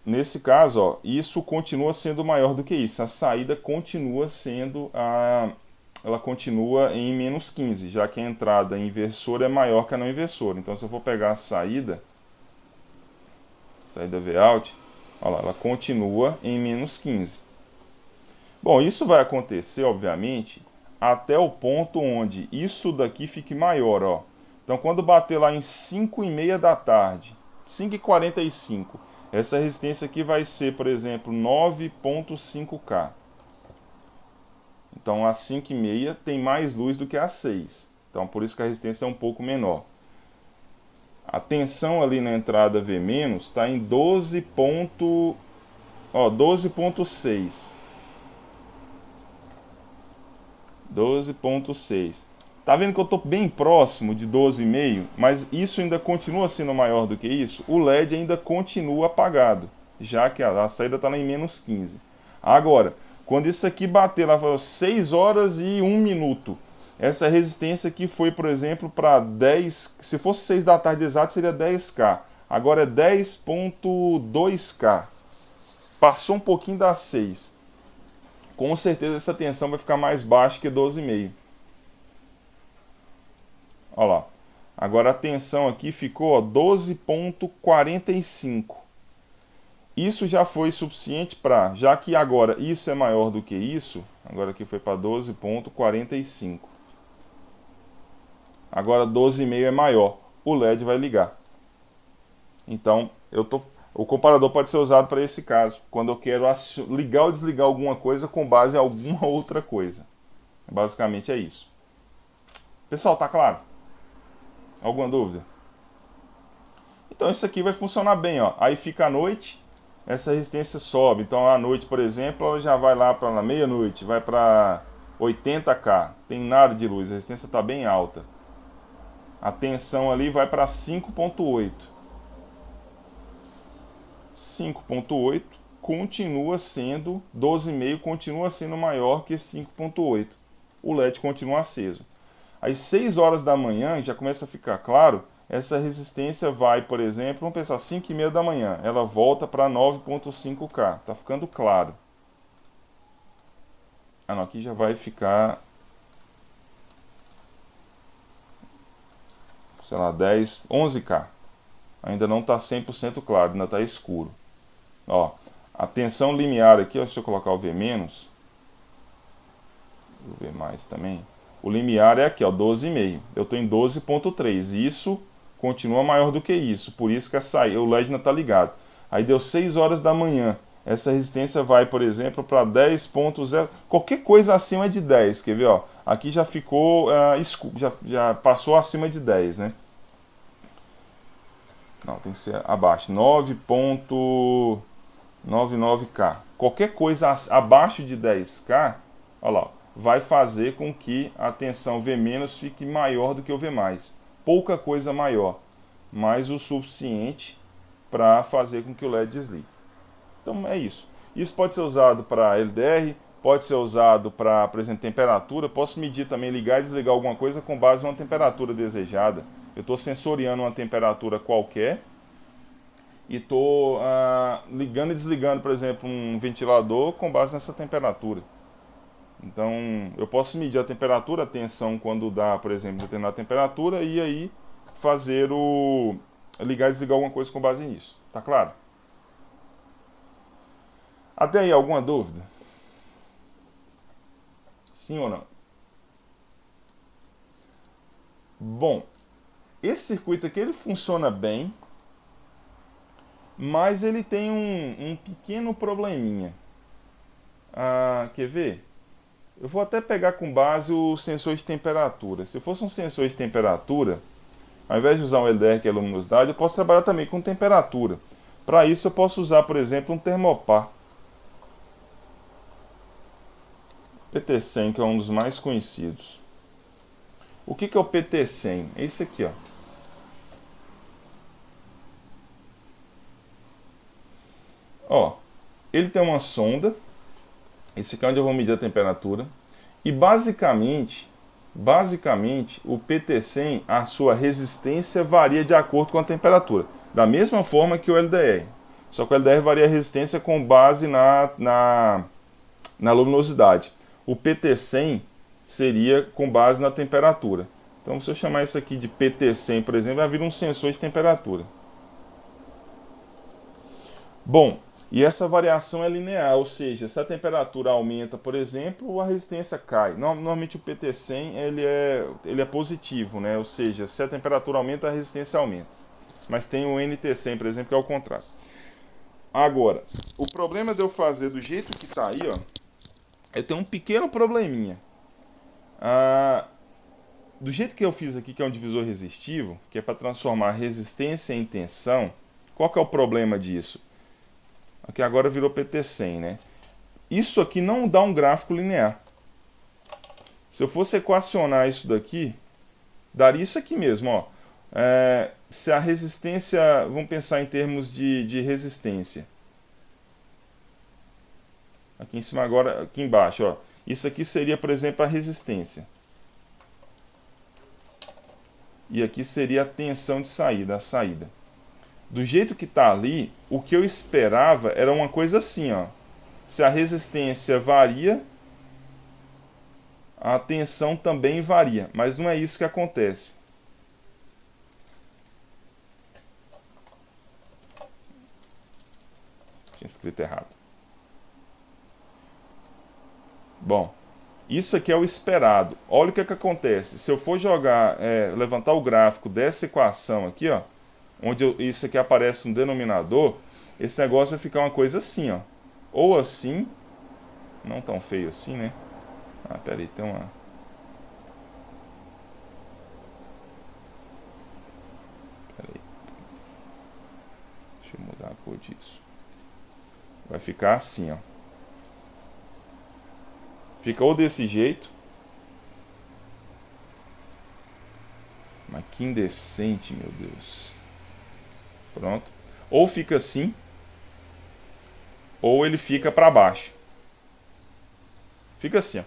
Nesse caso, ó, isso continua sendo maior do que isso. A saída continua sendo ela continua em menos 15, já que a entrada inversora é maior que a não inversora. Então, se eu for pegar a saída Vout, olha lá, ela continua em menos 15. Bom, isso vai acontecer, obviamente, até o ponto onde isso daqui fique maior, ó. Então, quando bater lá em 5h30 da tarde, 5h45, essa resistência aqui vai ser, por exemplo, 9,5K. Então, a 5h30 tem mais luz do que a 6. Então, por isso que a resistência é um pouco menor. A tensão ali na entrada V- está em 12,6. 12,6. Tá vendo que eu estou bem próximo de 12,5, mas isso ainda continua sendo maior do que isso? O LED ainda continua apagado, já que a saída está lá em menos 15. Agora, quando isso aqui bater lá, 6 horas e 1 minuto, essa resistência aqui foi, por exemplo, para 10, se fosse 6 da tarde exato, seria 10K. Agora é 10,2K. Passou um pouquinho das 6. Com certeza essa tensão vai ficar mais baixa que 12,5. Olha lá. Agora a tensão aqui ficou 12,45. Isso já foi suficiente para, já que agora isso é maior do que isso, agora aqui foi para 12,45. Agora 12,5 é maior. O LED vai ligar. Então, o comparador pode ser usado para esse caso, quando eu quero ligar ou desligar alguma coisa com base em alguma outra coisa. Basicamente é isso. Pessoal, tá claro? Alguma dúvida? Então isso aqui vai funcionar bem, ó. Aí fica a noite, essa resistência sobe. Então à noite, por exemplo, ela já vai lá para meia-noite, vai para 80K. Tem nada de luz, a resistência está bem alta. A tensão ali vai para 5,8. 5,8 continua sendo, 12,5 continua sendo maior que 5,8. O LED continua aceso. Às 6 horas da manhã, já começa a ficar claro, essa resistência vai, por exemplo, vamos pensar 5h30 da manhã, ela volta para 9,5K. Tá ficando claro. Ah, não, aqui já vai ficar, sei lá, 10, 11K. Ainda não está 100% claro, ainda está escuro. Ó, a tensão limiar aqui, ó, deixa eu colocar o V-, o V+ também. O limiar é aqui, ó, 12,5. Eu estou em 12,3. Isso continua maior do que isso. Por isso que o LED ainda está ligado. Aí deu 6 horas da manhã. Essa resistência vai, por exemplo, para 10,0. Qualquer coisa acima de 10. Quer ver? Ó? Aqui já ficou escuro. Já passou acima de 10, né? Não, tem que ser abaixo. 9,99K. Qualquer coisa abaixo de 10K, olha lá, vai fazer com que a tensão V- fique maior do que o V+. Pouca coisa maior, mas o suficiente para fazer com que o LED desligue. Então é isso. Isso pode ser usado para LDR, pode ser usado para, por exemplo, temperatura. Posso medir também, ligar e desligar alguma coisa com base numa temperatura desejada. Eu estou sensoriando uma temperatura qualquer e estou ligando e desligando, por exemplo, um ventilador com base nessa temperatura. Então, eu posso medir a temperatura, a tensão quando dá, por exemplo, determinada temperatura e aí fazer o ligar e desligar alguma coisa com base nisso. Tá claro? Até aí, alguma dúvida? Sim ou não? Bom, esse circuito aqui ele funciona bem, mas ele tem um pequeno probleminha. Quer ver? Eu vou até pegar com base o sensor de temperatura. Se fosse um sensor de temperatura, ao invés de usar um LDR, que é luminosidade, eu posso trabalhar também com temperatura. Para isso eu posso usar, por exemplo, um termopar. PT100, que é um dos mais conhecidos. O que é o PT100? É isso aqui, ó. Ó, ele tem uma sonda. Esse aqui é onde eu vou medir a temperatura. E basicamente, o PT100, a sua resistência varia de acordo com a temperatura. Da mesma forma que o LDR. Só que o LDR varia a resistência com base na luminosidade. O PT100 seria com base na temperatura. Então, se eu chamar isso aqui de PT100, por exemplo, vai vir um sensor de temperatura. Bom, e essa variação é linear, ou seja, se a temperatura aumenta, por exemplo, a resistência cai. Normalmente o PT100 ele é positivo, né? Ou seja, se a temperatura aumenta, a resistência aumenta. Mas tem o NT100, por exemplo, que é o contrário. Agora, o problema de eu fazer do jeito que está aí, ó, eu tenho um pequeno probleminha. Do jeito que eu fiz aqui, que é um divisor resistivo, que é para transformar resistência em tensão, qual que é o problema disso? Aqui agora virou PT100, né? Isso aqui não dá um gráfico linear. Se eu fosse equacionar isso daqui, daria isso aqui mesmo, ó. Se a resistência, vamos pensar em termos de resistência. Aqui em cima agora, aqui embaixo, ó. Isso aqui seria, por exemplo, a resistência. E aqui seria a tensão de saída, a saída. Do jeito que está ali, o que eu esperava era uma coisa assim, ó. Se a resistência varia, a tensão também varia, mas não é isso que acontece. Tinha escrito errado. Bom, isso aqui é o esperado. Olha o que acontece. Se eu for jogar, levantar o gráfico dessa equação aqui, ó, onde isso aqui aparece no denominador, esse negócio vai ficar uma coisa assim, ó. Ou assim, não tão feio assim, né? Peraí, tem uma... Peraí. Deixa eu mudar a cor disso. Vai ficar assim, ó. Fica ou desse jeito. Mas que indecente, meu Deus. Pronto. Ou fica assim, ou ele fica para baixo. Fica assim, ó.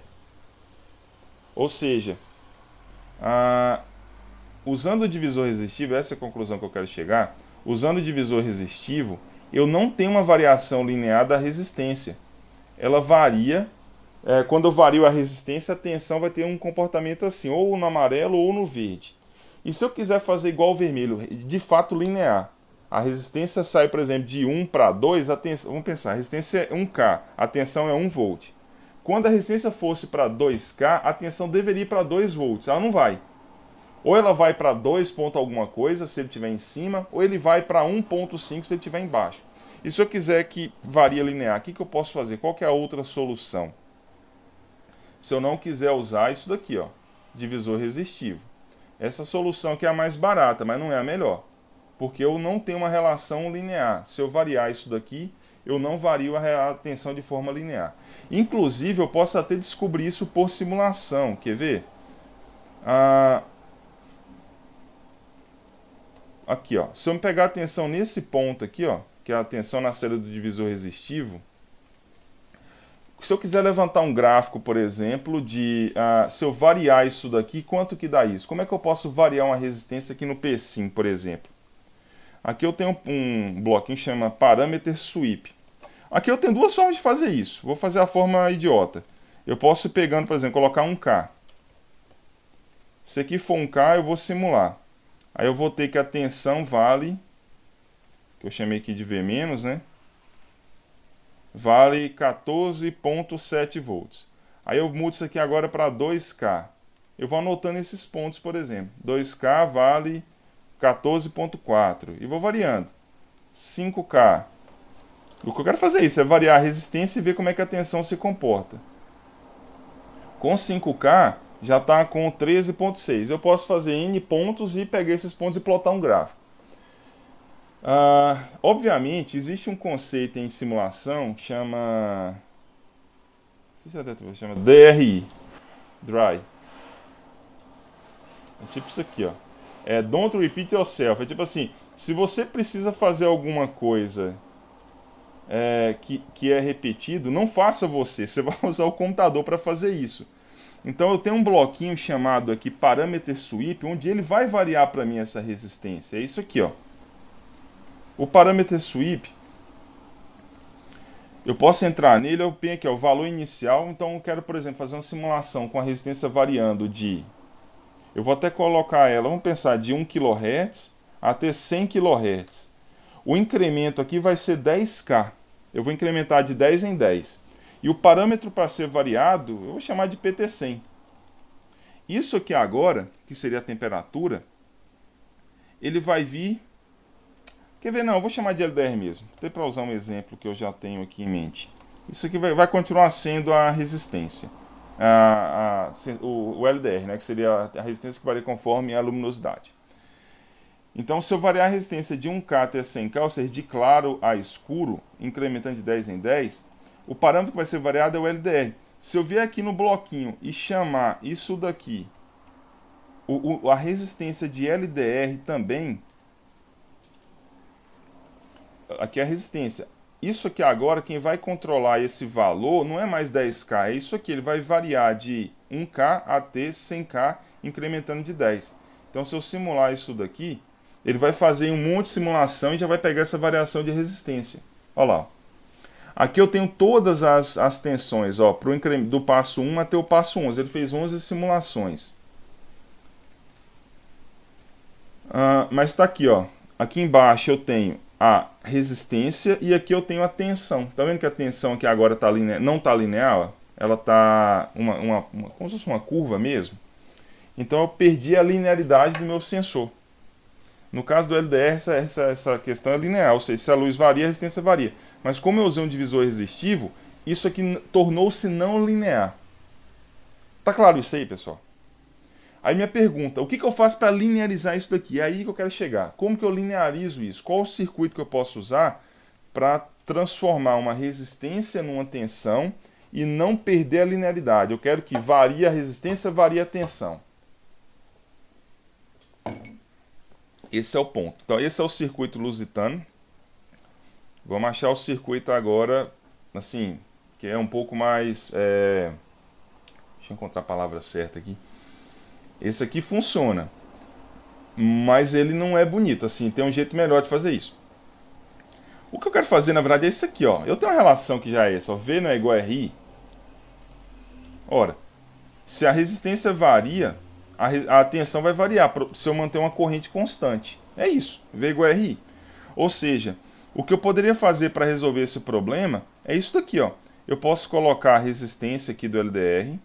Ou seja, usando o divisor resistivo, essa é a conclusão que eu quero chegar. Usando o divisor resistivo, eu não tenho uma variação linear da resistência. Ela varia. Quando eu vario a resistência, a tensão vai ter um comportamento assim, ou no amarelo ou no verde. E se eu quiser fazer igual ao vermelho, de fato linear, a resistência sai, por exemplo, de 1 para 2, vamos pensar, a resistência é 1K, a tensão é 1 volt. Quando a resistência fosse para 2K, a tensão deveria ir para 2 volts, ela não vai. Ou ela vai para 2 ponto alguma coisa, se ele estiver em cima, ou ele vai para 1.5 se ele estiver embaixo. E se eu quiser que varia linear, o que eu posso fazer? Qual que é a outra solução? Se eu não quiser usar isso daqui, ó, divisor resistivo. Essa solução aqui é a mais barata, mas não é a melhor. Porque eu não tenho uma relação linear. Se eu variar isso daqui, eu não vario a tensão de forma linear. Inclusive, eu posso até descobrir isso por simulação. Quer ver? Aqui, ó. Se eu pegar a tensão nesse ponto aqui, ó, que é a tensão na saída do divisor resistivo, Se eu quiser levantar um gráfico, por exemplo, de se eu variar isso daqui, quanto que dá isso? Como é que eu posso variar uma resistência aqui no P-Sim, por exemplo? Aqui eu tenho um bloquinho que chama Parameter Sweep. Aqui eu tenho duas formas de fazer isso. Vou fazer a forma idiota. Eu posso ir pegando, por exemplo, colocar 1K. Se aqui for 1K, eu vou simular. Aí eu vou ter que a tensão vale, que eu chamei aqui de V-, né? Vale 14,7 volts. Aí eu mudo isso aqui agora para 2K. Eu vou anotando esses pontos, por exemplo. 2K vale 14,4. E vou variando. 5K. O que eu quero fazer é isso, é variar a resistência e ver como é que a tensão se comporta. Com 5K, já está com 13,6. Eu posso fazer N pontos e pegar esses pontos e plotar um gráfico. Obviamente, existe um conceito em simulação que chama DRI, Dry. É tipo isso aqui, ó. É Don't Repeat Yourself. É tipo assim, se você precisa fazer alguma coisa que é repetido, não faça você vai usar o computador para fazer isso. Então eu tenho um bloquinho chamado aqui Parameter Sweep, onde ele vai variar para mim essa resistência. É isso aqui, ó. O Parameter Sweep, eu posso entrar nele, eu tenho aqui ó, o valor inicial, então eu quero, por exemplo, fazer uma simulação com a resistência variando de... Eu vou até colocar ela, vamos pensar, de 1 kHz até 100 kHz. O incremento aqui vai ser 10K. Eu vou incrementar de 10 em 10. E o parâmetro para ser variado, eu vou chamar de PT100. Isso aqui agora, que seria a temperatura, ele vai vir... Quer ver? Não, eu vou chamar de LDR mesmo. Até para usar um exemplo que eu já tenho aqui em mente. Isso aqui vai continuar sendo a resistência. O LDR, né, que seria a resistência que varia conforme a luminosidade. Então, se eu variar a resistência de 1K até 100K, ou seja, de claro a escuro, incrementando de 10 em 10, o parâmetro que vai ser variado é o LDR. Se eu vier aqui no bloquinho e chamar isso daqui, a resistência de LDR também, aqui é a resistência. Isso aqui agora, quem vai controlar esse valor não é mais 10K, é isso aqui, ele vai variar de 1K até 100K, incrementando de 10. Então, se eu simular isso daqui, ele vai fazer um monte de simulação e já vai pegar essa variação de resistência. Olha lá. Aqui eu tenho todas as tensões, ó, do passo 1 até o passo 11. Ele fez 11 simulações. Mas está aqui, ó. Aqui embaixo eu tenho a resistência e aqui eu tenho a tensão. Tá vendo que a tensão aqui agora tá não está linear? Ó? Ela está como se fosse uma curva mesmo. Então eu perdi a linearidade do meu sensor. No caso do LDR, essa questão é linear, ou seja, se a luz varia, a resistência varia. Mas como eu usei um divisor resistivo, isso aqui tornou-se não linear. Tá claro isso aí, pessoal? Aí minha pergunta, o que eu faço para linearizar isso daqui? É aí que eu quero chegar. Como que eu linearizo isso? Qual o circuito que eu posso usar para transformar uma resistência numa tensão e não perder a linearidade? Eu quero que varie a resistência, varie a tensão. Esse é o ponto. Então esse é o circuito lusitano. Vamos achar o circuito agora, assim, que é um pouco mais... Deixa eu encontrar a palavra certa aqui. Esse aqui funciona, mas ele não é bonito, assim, tem um jeito melhor de fazer isso. O que eu quero fazer, na verdade, é isso aqui, ó. Eu tenho uma relação que já é essa, ó. V não é igual a RI. Ora, se a resistência varia, a tensão vai variar se eu manter uma corrente constante. É isso, V igual a RI. Ou seja, o que eu poderia fazer para resolver esse problema é isso daqui, ó. Eu posso colocar a resistência aqui do LDR,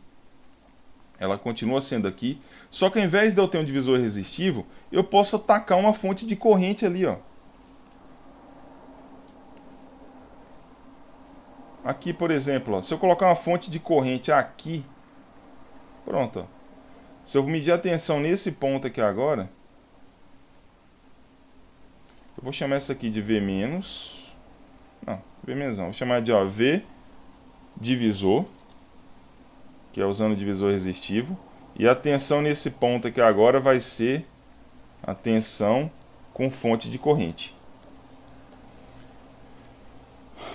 ela continua sendo aqui, só que ao invés de eu ter um divisor resistivo, eu posso atacar uma fonte de corrente ali, ó. Aqui, por exemplo, ó, se eu colocar uma fonte de corrente aqui, pronto, ó. Se eu medir a tensão nesse ponto aqui agora, eu vou chamar essa aqui de V-, não, V- não, vou chamar de ó, V divisor, que é usando o divisor resistivo, e a tensão nesse ponto aqui agora vai ser a tensão com fonte de corrente.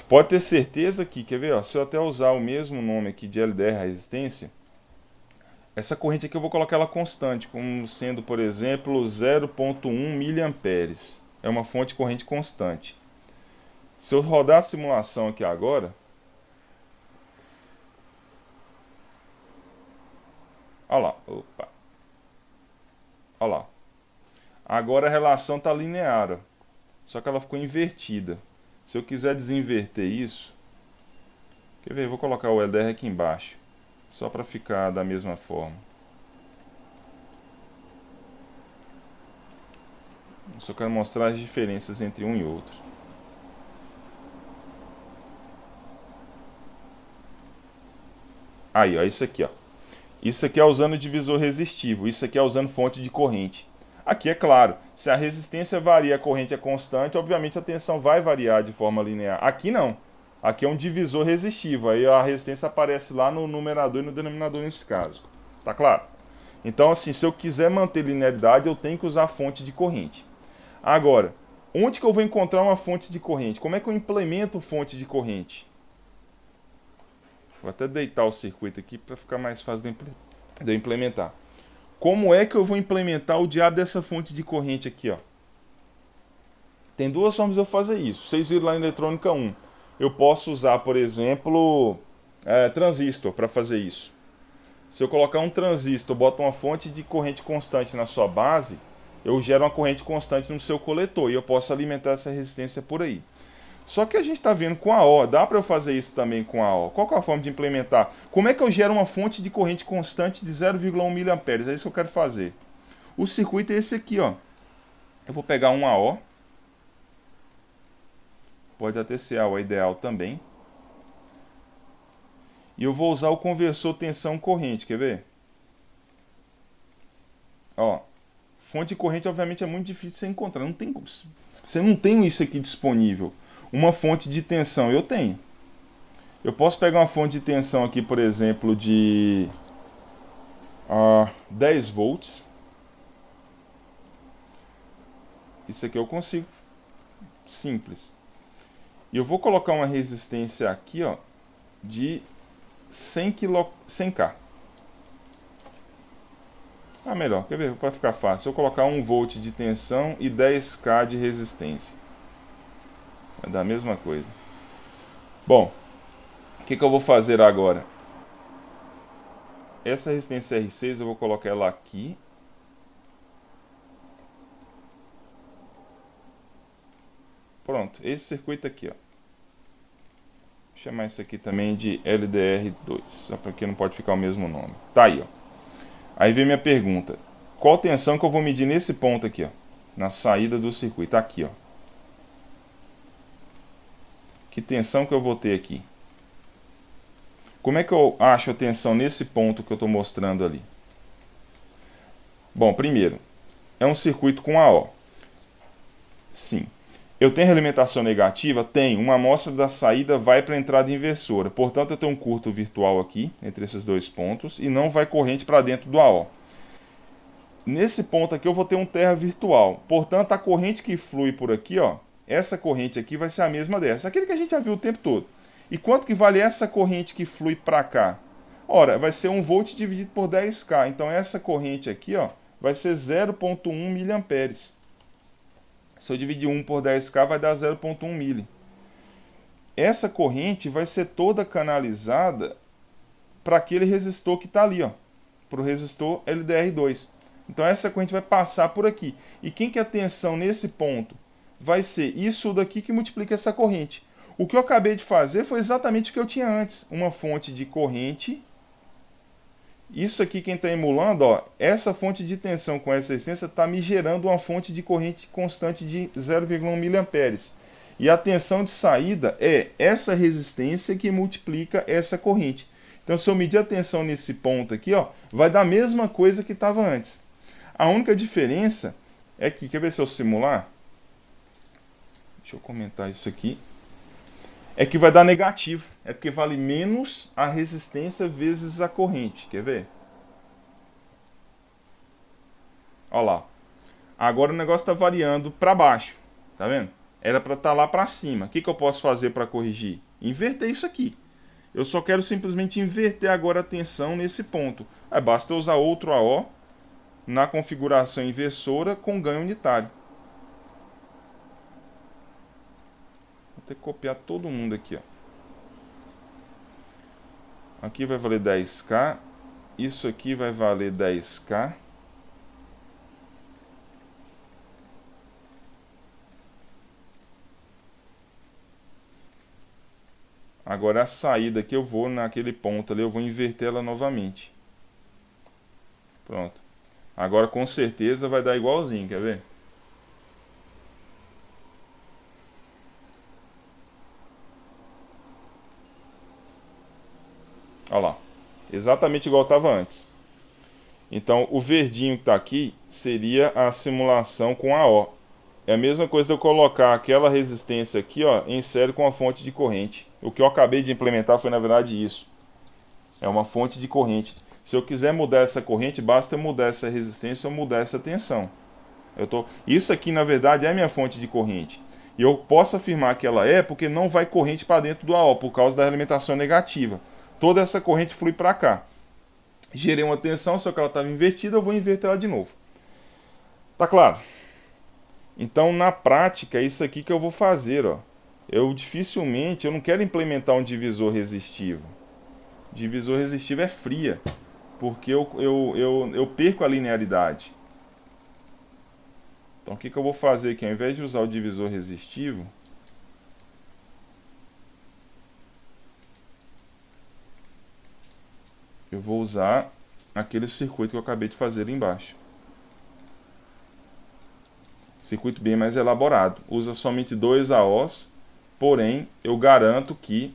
Pode ter certeza que, quer ver, ó, se eu até usar o mesmo nome aqui de LDR resistência, essa corrente aqui eu vou colocar ela constante, como sendo, por exemplo, 0,1 miliamperes. É uma fonte de corrente constante. Se eu rodar a simulação aqui agora, olha lá, opa, olha lá. Agora a relação está linear, ó, só que ela ficou invertida. Se eu quiser desinverter isso, quer ver, eu vou colocar o LDR aqui embaixo, só para ficar da mesma forma. Eu só quero mostrar as diferenças entre um e outro. Aí, ó, isso aqui, ó. Isso aqui é usando divisor resistivo, isso aqui é usando fonte de corrente. Aqui é claro, se a resistência varia, a corrente é constante, obviamente a tensão vai variar de forma linear. Aqui não. Aqui é um divisor resistivo, aí a resistência aparece lá no numerador e no denominador nesse caso. Tá claro? Então, assim, se eu quiser manter linearidade, eu tenho que usar a fonte de corrente. Agora, onde que eu vou encontrar uma fonte de corrente? Como é que eu implemento fonte de corrente? Vou até deitar o circuito aqui para ficar mais fácil de eu implementar. Como é que eu vou implementar o diabo dessa fonte de corrente aqui, ó? Tem duas formas de eu fazer isso. Vocês viram lá em eletrônica 1. Eu posso usar, por exemplo, transistor para fazer isso. Se eu colocar um transistor, boto uma fonte de corrente constante na sua base, eu gero uma corrente constante no seu coletor e eu posso alimentar essa resistência por aí. Só que a gente está vendo com a O, dá para eu fazer isso também com a O. Qual que é a forma de implementar? Como é que eu gero uma fonte de corrente constante de 0,1 mA? É isso que eu quero fazer. O circuito é esse aqui, ó. Eu vou pegar um AO. Pode até ser AO ideal também. E eu vou usar o conversor tensão-corrente, quer ver? Ó, fonte de corrente obviamente é muito difícil de você encontrar. Você não tem isso aqui disponível. Uma fonte de tensão eu tenho. Eu posso pegar uma fonte de tensão aqui, por exemplo, de 10 volts. Isso aqui eu consigo. Simples. E eu vou colocar uma resistência aqui, ó, de 100K. Melhor, quer ver? Para ficar fácil. Eu colocar 1 volt de tensão e 10K de resistência. Vai dar a mesma coisa. Bom, o que eu vou fazer agora? Essa resistência R6 eu vou colocar ela aqui. Pronto, esse circuito aqui, ó. Vou chamar isso aqui também de LDR2, só porque não pode ficar o mesmo nome. Tá aí, ó. Aí vem minha pergunta. Qual tensão que eu vou medir nesse ponto aqui, ó? Na saída do circuito, aqui, ó. Que tensão que eu vou ter aqui? Como é que eu acho a tensão nesse ponto que eu estou mostrando ali? Bom, primeiro, é um circuito com AO. Sim. Eu tenho realimentação negativa? Tenho. Uma amostra da saída vai para a entrada inversora. Portanto, eu tenho um curto virtual aqui, entre esses dois pontos, e não vai corrente para dentro do AO. Nesse ponto aqui eu vou ter um terra virtual. Portanto, a corrente que flui por aqui, ó, essa corrente aqui vai ser a mesma dessa. Aquele que a gente já viu o tempo todo. E quanto que vale essa corrente que flui para cá? Ora, vai ser 1 volt dividido por 10K. Então, essa corrente aqui, ó, vai ser 0,1 miliamperes. Se eu dividir 1 por 10K, vai dar 0,1 mili. Essa corrente vai ser toda canalizada para aquele resistor que está ali, ó, para o resistor LDR2. Então, essa corrente vai passar por aqui. E quem que é a tensão nesse ponto? Vai ser isso daqui que multiplica essa corrente. O que eu acabei de fazer foi exatamente o que eu tinha antes. Uma fonte de corrente. Isso aqui quem está emulando, ó, essa fonte de tensão com essa resistência está me gerando uma fonte de corrente constante de 0,1 miliamperes. E a tensão de saída é essa resistência que multiplica essa corrente. Então, se eu medir a tensão nesse ponto aqui, ó, vai dar a mesma coisa que estava antes. A única diferença é que, quer ver se eu simular? Deixa eu comentar isso aqui. É que vai dar negativo. É porque vale menos a resistência vezes a corrente. Quer ver? Olha lá. Agora o negócio está variando para baixo. Tá vendo? Era para estar lá para cima. O que eu posso fazer para corrigir? Inverter isso aqui. Eu só quero simplesmente inverter agora a tensão nesse ponto. Basta eu usar outro AO na configuração inversora com ganho unitário. Vou ter que copiar todo mundo aqui, ó. Aqui vai valer 10k. Isso aqui vai valer 10k. Agora a saída que eu vou naquele ponto ali, eu vou inverter ela novamente. Pronto. Agora com certeza vai dar igualzinho, quer ver? Olha lá. Exatamente igual estava antes. Então o verdinho que está aqui seria a simulação com AO. É a mesma coisa de eu colocar aquela resistência aqui, ó, em série com a fonte de corrente. O que eu acabei de implementar foi na verdade isso. É uma fonte de corrente. Se eu quiser mudar essa corrente, basta eu mudar essa resistência ou mudar essa tensão. Isso aqui na verdade é a minha fonte de corrente. E eu posso afirmar que ela é porque não vai corrente para dentro do AO por causa da alimentação negativa. Toda essa corrente flui para cá. Gerei uma tensão, só que ela estava invertida, eu vou inverter ela de novo. Tá claro? Então, na prática, é isso aqui que eu vou fazer, ó. Eu não quero implementar um divisor resistivo. Divisor resistivo é fria, porque eu perco a linearidade. Então, o que eu vou fazer aqui? Ao invés de usar o divisor resistivo, eu vou usar aquele circuito que eu acabei de fazer ali embaixo. Circuito bem mais elaborado. Usa somente 2 AOs, porém eu garanto que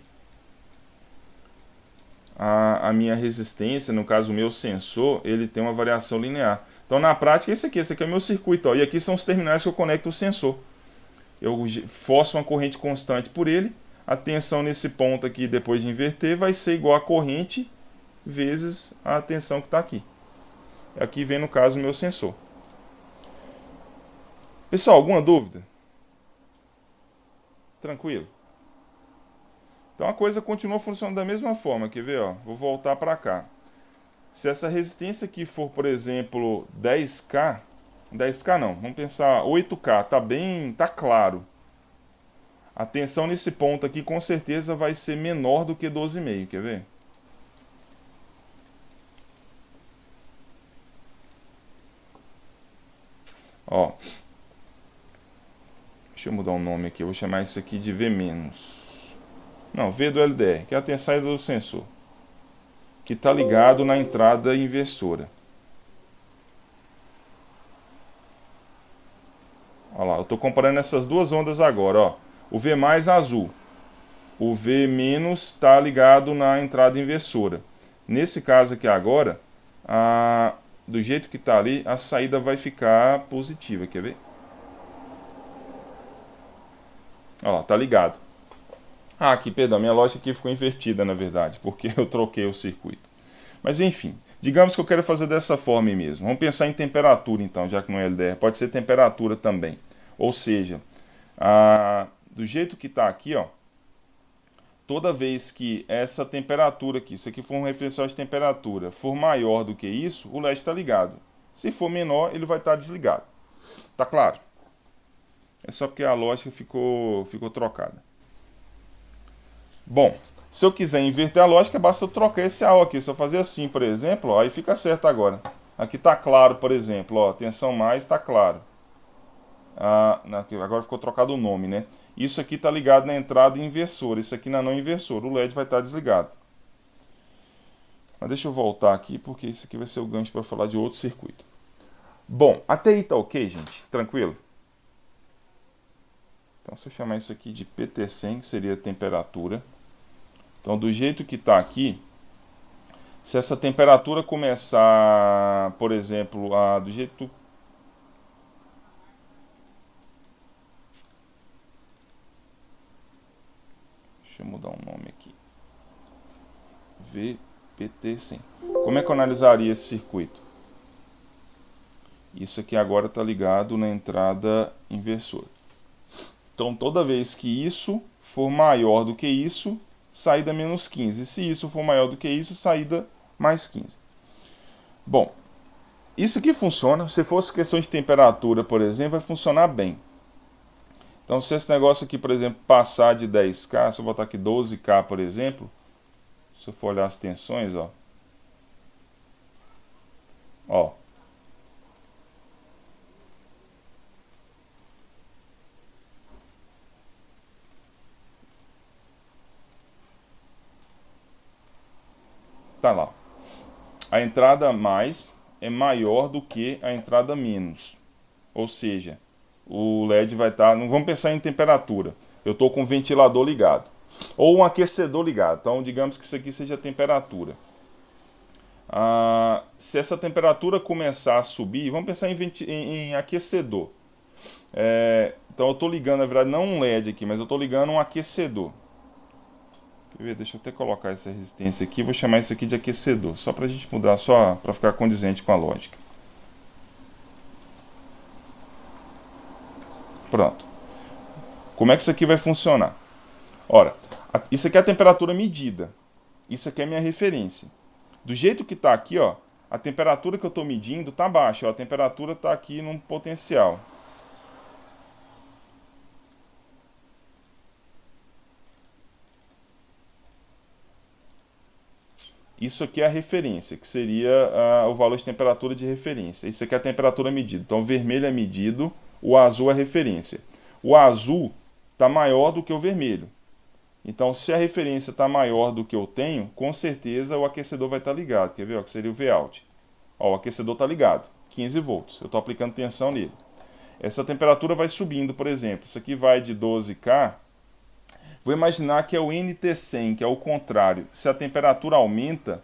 a minha resistência, no caso o meu sensor, ele tem uma variação linear. Então na prática esse aqui é o meu circuito, ó, e aqui são os terminais que eu conecto o sensor. Eu forço uma corrente constante por ele, a tensão nesse ponto aqui depois de inverter vai ser igual a corrente vezes a tensão que está aqui. Aqui vem no caso o meu sensor. Pessoal, alguma dúvida? Tranquilo? Então a coisa continua funcionando da mesma forma, quer ver? Ó? Vou voltar para cá. Se essa resistência aqui for, por exemplo, 10k, 10k não, vamos pensar 8k, tá claro. A tensão nesse ponto aqui com certeza vai ser menor do que 12,5, quer ver? Ó, deixa eu mudar o nome aqui, eu vou chamar isso aqui de V-. Não, V do LDR, que é a tensão do sensor, que está ligado na entrada inversora. Olha lá, eu estou comparando essas duas ondas agora, ó. O V mais azul, o V menos está ligado na entrada inversora. Nesse caso aqui agora, do jeito que está ali, a saída vai ficar positiva, quer ver? Olha lá, tá ligado. Aqui, perdão, minha lógica aqui ficou invertida, na verdade, porque eu troquei o circuito. Mas enfim, digamos que eu quero fazer dessa forma mesmo. Vamos pensar em temperatura então, já que não é LDR. Pode ser temperatura também. Ou seja, do jeito que está aqui, ó, toda vez que essa temperatura aqui, isso aqui for um referencial de temperatura, for maior do que isso, o LED está ligado. Se for menor, ele vai estar desligado. Tá claro? É só porque a lógica ficou trocada. Bom, se eu quiser inverter a lógica, basta eu trocar esse AO aqui. Se eu fazer assim, por exemplo, ó, aí fica certo agora. Aqui está claro, por exemplo, ó, tensão mais está claro. Agora ficou trocado o nome, né? Isso aqui está ligado na entrada inversora, isso aqui na não inversora. O LED vai estar desligado. Mas deixa eu voltar aqui, porque isso aqui vai ser o gancho para falar de outro circuito. Bom, até aí tá ok, gente? Tranquilo? Então, se eu chamar isso aqui de PT100, que seria a temperatura. Então, do jeito que está aqui, se essa temperatura começar, por exemplo, do jeito... Deixa eu mudar o nome aqui. VPT100. Como é que eu analisaria esse circuito? Isso aqui agora está ligado na entrada inversora. Então, toda vez que isso for maior do que isso, saída menos 15. Se isso for maior do que isso, saída mais 15. Bom, isso aqui funciona. Se fosse questão de temperatura, por exemplo, vai funcionar bem. Então, se esse negócio aqui, por exemplo, passar de 10K, se eu botar aqui 12K, por exemplo, se eu for olhar as tensões, ó. Tá lá. A entrada mais é maior do que a entrada menos. Ou seja, o LED vai estar... Não vamos pensar em temperatura. Eu estou com o ventilador ligado. Ou um aquecedor ligado. Então, digamos que isso aqui seja a temperatura. Se essa temperatura começar a subir, vamos pensar em aquecedor. Então, eu estou ligando, na verdade, não um LED aqui, mas eu estou ligando um aquecedor. Quer ver? Deixa eu até colocar essa resistência aqui. Vou chamar isso aqui de aquecedor. Só para a gente mudar, só para ficar condizente com a lógica. Pronto. Como é que isso aqui vai funcionar? Ora, isso aqui é a temperatura medida. Isso aqui é a minha referência. Do jeito que está aqui, ó, a temperatura que eu estou medindo está baixa. Ó, a temperatura está aqui num potencial. Isso aqui é a referência, que seria o valor de temperatura de referência. Isso aqui é a temperatura medida. Então, o vermelho é medido, o azul é referência. O azul está maior do que o vermelho. Então, se a referência está maior do que eu tenho, com certeza o aquecedor vai estar ligado. Quer ver? Ó, que seria o Vout. Ó, o aquecedor está ligado, 15 volts. Eu estou aplicando tensão nele. Essa temperatura vai subindo, por exemplo. Isso aqui vai de 12K. Vou imaginar que é o NT100, que é o contrário. Se a temperatura aumenta,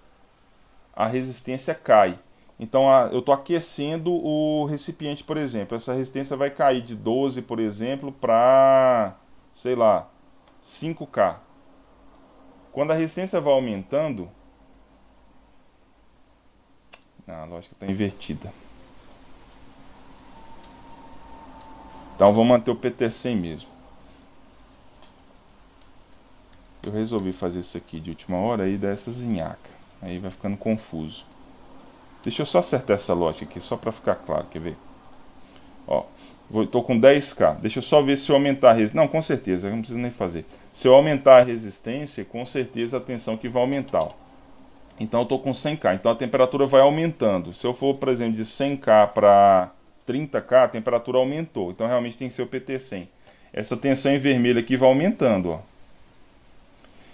a resistência cai. Então, eu estou aquecendo o recipiente, por exemplo. Essa resistência vai cair de 12, por exemplo, para, sei lá, 5K. Quando a resistência vai aumentando... a lógica está invertida. Então, vou manter o PT100 mesmo. Eu resolvi fazer isso aqui de última hora e dar essa zinhaca. Aí vai ficando confuso. Deixa eu só acertar essa lógica aqui, só para ficar claro, quer ver? Ó, estou com 10K. Deixa eu só ver se eu aumentar a resistência. Não, com certeza, não precisa nem fazer. Se eu aumentar a resistência, com certeza a tensão que vai aumentar. Ó. Então eu estou com 100K. Então a temperatura vai aumentando. Se eu for, por exemplo, de 100K para 30K, a temperatura aumentou. Então realmente tem que ser o PT100. Essa tensão em vermelho aqui vai aumentando, ó.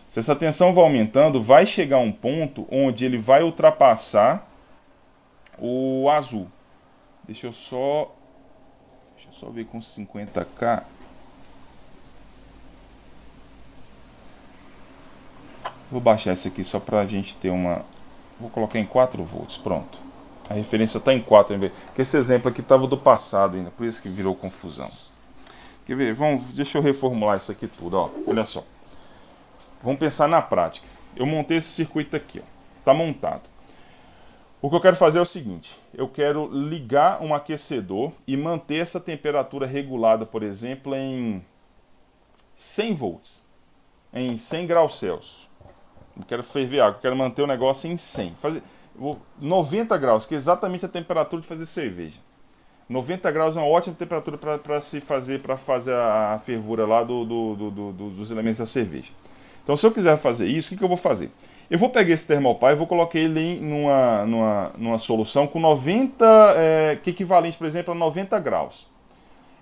Se essa tensão vai aumentando, vai chegar um ponto onde ele vai ultrapassar o azul. Deixa eu só ver com 50K. Vou baixar isso aqui só para a gente ter uma... Vou colocar em 4 volts, pronto. A referência está em 4, porque esse exemplo aqui estava do passado ainda, por isso que virou confusão. Quer ver? Deixa eu reformular isso aqui tudo, ó. Olha só. Vamos pensar na prática. Eu montei esse circuito aqui, ó. Está montado. O que eu quero fazer é o seguinte. Eu quero ligar um aquecedor e manter essa temperatura regulada, por exemplo, em 100 volts. Em 100 graus Celsius. Não quero ferver água, eu quero manter o negócio em 100. 90 graus, que é exatamente a temperatura de fazer cerveja. 90 graus é uma ótima temperatura para fazer a fervura lá dos elementos da cerveja. Então, se eu quiser fazer isso, o que eu vou fazer? Eu vou pegar esse termopar e vou colocar ele numa solução com 90, que é equivalente, por exemplo, a 90 graus.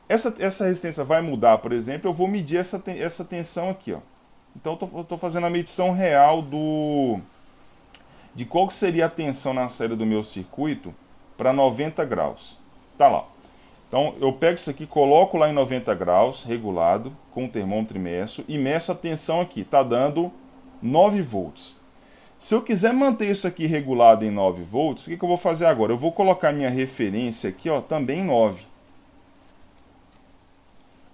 Essa resistência vai mudar, por exemplo, eu vou medir essa tensão aqui, ó. Então, eu estou fazendo a medição real de qual que seria a tensão na saída do meu circuito para 90 graus. Tá lá. Então, eu pego isso aqui, coloco lá em 90 graus, regulado, com o termômetro imerso, e meço a tensão aqui. Está dando 9 volts. Se eu quiser manter isso aqui regulado em 9 volts, o que eu vou fazer agora? Eu vou colocar minha referência aqui, ó, também em 9.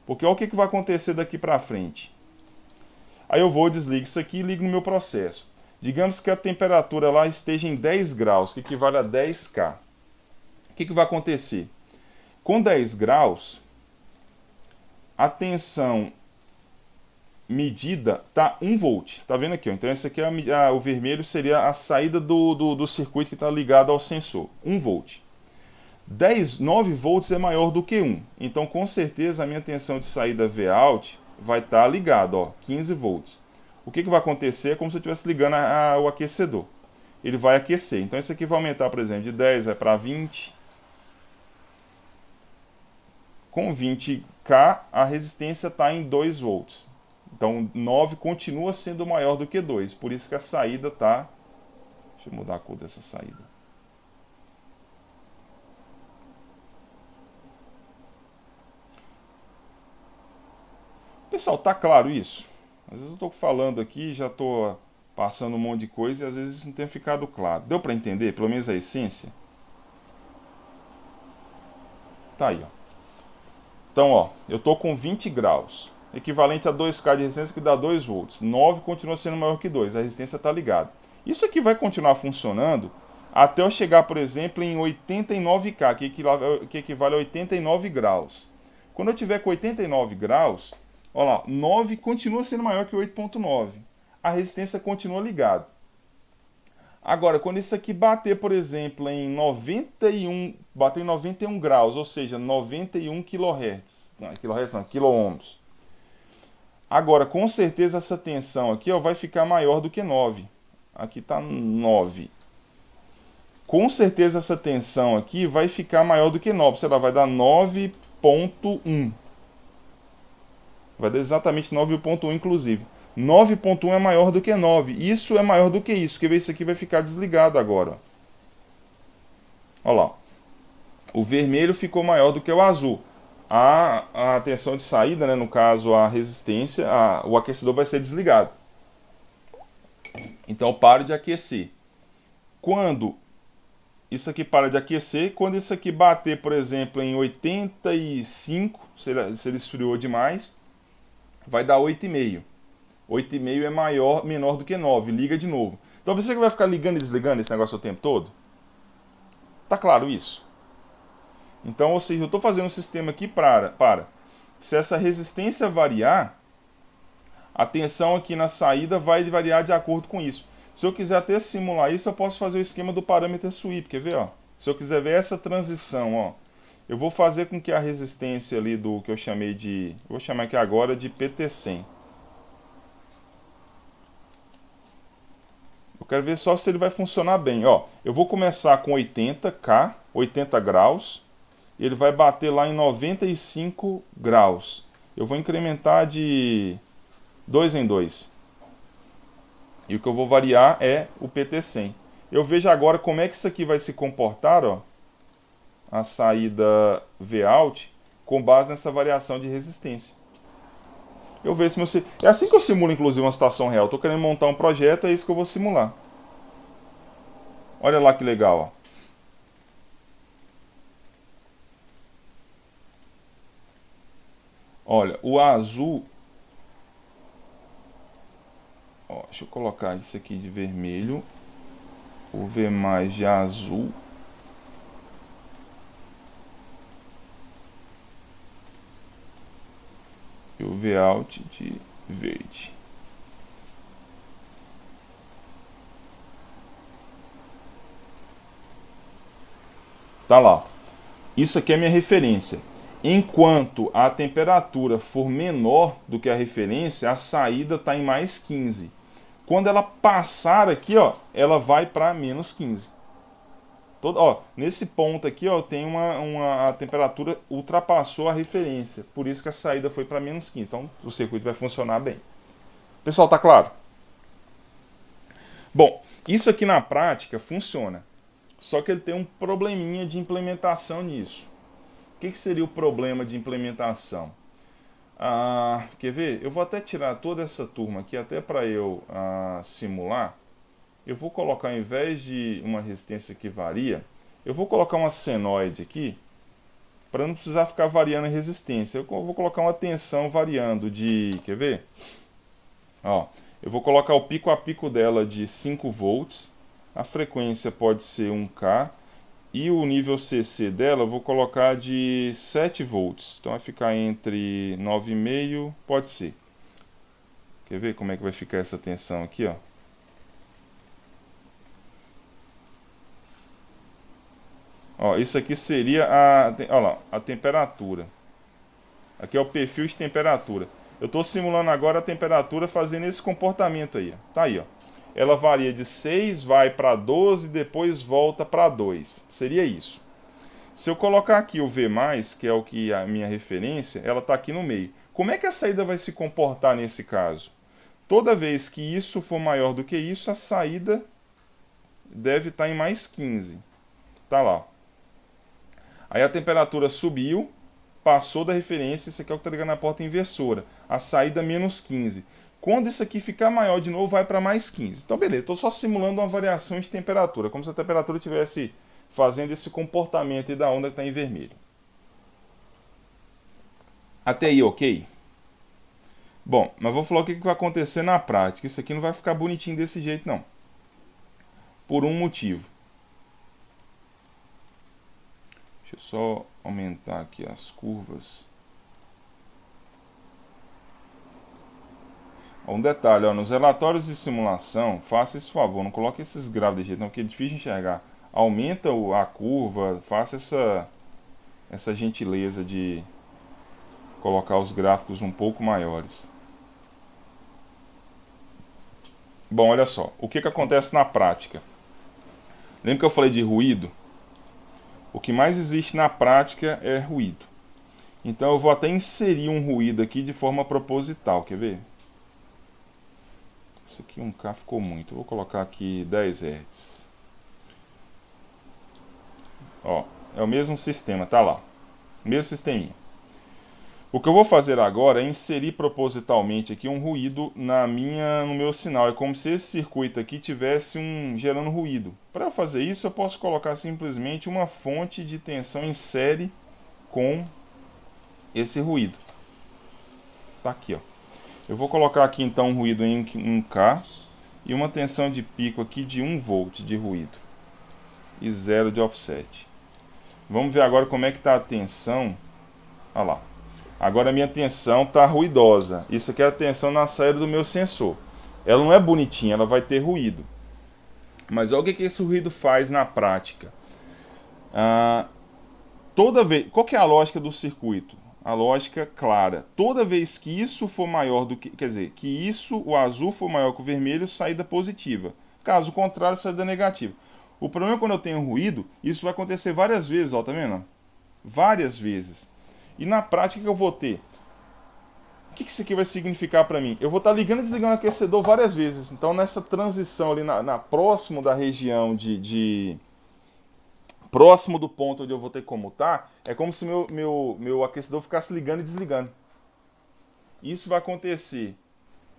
Porque olha o que vai acontecer daqui para frente. Aí eu vou, desligo isso aqui e ligo no meu processo. Digamos que a temperatura lá esteja em 10 graus, que equivale a 10K. O que vai acontecer? Com 10 graus, a tensão medida está 1 volt. Tá vendo aqui? Ó? Então esse aqui o vermelho seria a saída do circuito que está ligado ao sensor. 1 volt. 9 volts é maior do que 1. Então com certeza a minha tensão de saída Vout vai estar ligada, ó, 15 volts. O que vai acontecer é como se eu estivesse ligando o aquecedor. Ele vai aquecer. Então esse aqui vai aumentar, por exemplo, de 10 vai para 20. Com 20K a resistência está em 2 volts. Então 9 continua sendo maior do que 2. Por isso que a saída está... Deixa eu mudar a cor dessa saída. Pessoal, tá claro isso? Às vezes eu estou falando aqui, já estou passando um monte de coisa e às vezes isso não tem ficado claro. Deu para entender, pelo menos a essência? Tá aí, ó. Então, ó, eu estou com 20 graus, equivalente a 2K de resistência, que dá 2 volts. 9 continua sendo maior que 2, a resistência está ligada. Isso aqui vai continuar funcionando até eu chegar, por exemplo, em 89K, que equivale a 89 graus. Quando eu tiver com 89 graus... Olha lá, 9 continua sendo maior que 8.9. A resistência continua ligada. Agora, quando isso aqui bater, por exemplo, em 91, bateu em 91 graus, ou seja, 91 kHz. Não, kHz não, quiloohms. Agora, com certeza essa tensão aqui, ó, vai ficar maior do que 9. Aqui está 9. Com certeza essa tensão aqui vai ficar maior do que 9. Sei lá, vai dar 9.1. Vai dar exatamente 9.1, inclusive. 9.1 é maior do que 9. Isso é maior do que isso. Quer ver? Isso aqui vai ficar desligado agora. Olha lá. O vermelho ficou maior do que o azul. A tensão de saída, né, no caso a resistência, o aquecedor vai ser desligado. Então pare de aquecer. Quando isso aqui para de aquecer, quando isso aqui bater, por exemplo, em 85, se ele esfriou demais, vai dar 8,5. 8,5 é menor do que 9. Liga de novo. Então você que vai ficar ligando e desligando esse negócio o tempo todo? Tá claro isso? Então, ou seja, eu estou fazendo um sistema aqui para. Se essa resistência variar, a tensão aqui na saída vai variar de acordo com isso. Se eu quiser até simular isso, eu posso fazer o esquema do parâmetro sweep. Quer ver? Ó? Se eu quiser ver essa transição, ó, eu vou fazer com que a resistência ali do que eu chamei de... Vou chamar aqui agora de PT100. Eu quero ver só se ele vai funcionar bem. Ó, eu vou começar com 80K, 80 graus. Ele vai bater lá em 95 graus. Eu vou incrementar de 2 em 2. E o que eu vou variar é o PT100. Eu vejo agora como é que isso aqui vai se comportar, ó. A saída Vout com base nessa variação de resistência. Eu vejo se meu... É assim que eu simulo, inclusive, uma situação real. Estou querendo montar um projeto, é isso que eu vou simular. Olha lá que legal, ó. Olha, o azul... Ó, deixa eu colocar isso aqui de vermelho. O V mais de azul. E o Vout de verde. Tá lá. Isso aqui é minha referência. Enquanto a temperatura for menor do que a referência, a saída está em mais 15. Quando ela passar aqui, ó, ela vai para menos 15. Ó, nesse ponto aqui, ó, tem a temperatura ultrapassou a referência. Por isso que a saída foi para menos 15. Então, o circuito vai funcionar bem. Pessoal, tá claro? Bom, isso aqui na prática funciona. Só que ele tem um probleminha de implementação nisso. O que seria o problema de implementação? Quer ver? Eu vou até tirar toda essa turma aqui, até para eu simular. Eu vou colocar, ao invés de uma resistência que varia, eu vou colocar uma senoide aqui, para não precisar ficar variando a resistência. Eu vou colocar uma tensão variando de... Quer ver? Ó, eu vou colocar o pico a pico dela de 5 volts. A frequência pode ser 1K. E o nível CC dela eu vou colocar de 7 volts. Então vai ficar entre 9,5, pode ser. Quer ver como é que vai ficar essa tensão aqui, ó? Ó, isso aqui seria ó lá, a temperatura. Aqui é o perfil de temperatura. Eu estou simulando agora a temperatura fazendo esse comportamento aí. Ó. Tá aí, ó. Ela varia de 6, vai para 12, depois volta para 2. Seria isso. Se eu colocar aqui o V+, que é o que é a minha referência, ela está aqui no meio. Como é que a saída vai se comportar nesse caso? Toda vez que isso for maior do que isso, a saída deve estar em mais 15. Tá lá. Aí a temperatura subiu, passou da referência, isso aqui é o que está ligando na porta inversora. A saída menos 15. Quando isso aqui ficar maior de novo, vai para mais 15. Então, beleza, estou só simulando uma variação de temperatura, como se a temperatura estivesse fazendo esse comportamento aí da onda que está em vermelho. Até aí, ok? Bom, mas vou falar o que vai acontecer na prática. Isso aqui não vai ficar bonitinho desse jeito, não. Por um motivo. Deixa eu só aumentar aqui as curvas. Um detalhe, ó, nos relatórios de simulação, faça esse favor, não coloque esses gráficos de jeito, não, porque é difícil de enxergar. Aumenta a curva, faça essa gentileza de colocar os gráficos um pouco maiores. Bom, olha só, o que acontece na prática? Lembra que eu falei de ruído? O que mais existe na prática é ruído. Então eu vou até inserir um ruído aqui de forma proposital, quer ver? Isso aqui 1K ficou muito, vou colocar aqui 10 Hz. Ó, é o mesmo sistema, tá lá. Mesmo sisteminha. O que eu vou fazer agora é inserir propositalmente aqui um ruído no meu sinal. É como se esse circuito aqui tivesse gerando ruído. Para fazer isso, eu posso colocar simplesmente uma fonte de tensão em série com esse ruído. Tá aqui, ó. Eu vou colocar aqui então um ruído em 1K e uma tensão de pico aqui de 1 volt de ruído e 0 de offset. Vamos ver agora como é que está a tensão. Olha lá. Agora a minha tensão está ruidosa. Isso aqui é a tensão na saída do meu sensor. Ela não é bonitinha, ela vai ter ruído. Mas olha o que esse ruído faz na prática. Toda vez, qual que é a lógica do circuito? A lógica clara. Toda vez que isso for maior do que, quer dizer, que isso, o azul for maior que o vermelho, saída positiva. Caso contrário, saída negativa. O problema é quando eu tenho ruído, isso vai acontecer várias vezes, ó, tá vendo? Várias vezes. E na prática que eu vou ter? O que isso aqui vai significar para mim? Eu vou estar ligando e desligando o aquecedor várias vezes. Então nessa transição ali próximo da região próximo do ponto onde eu vou ter que comutar, é como se meu aquecedor ficasse ligando e desligando. Isso vai acontecer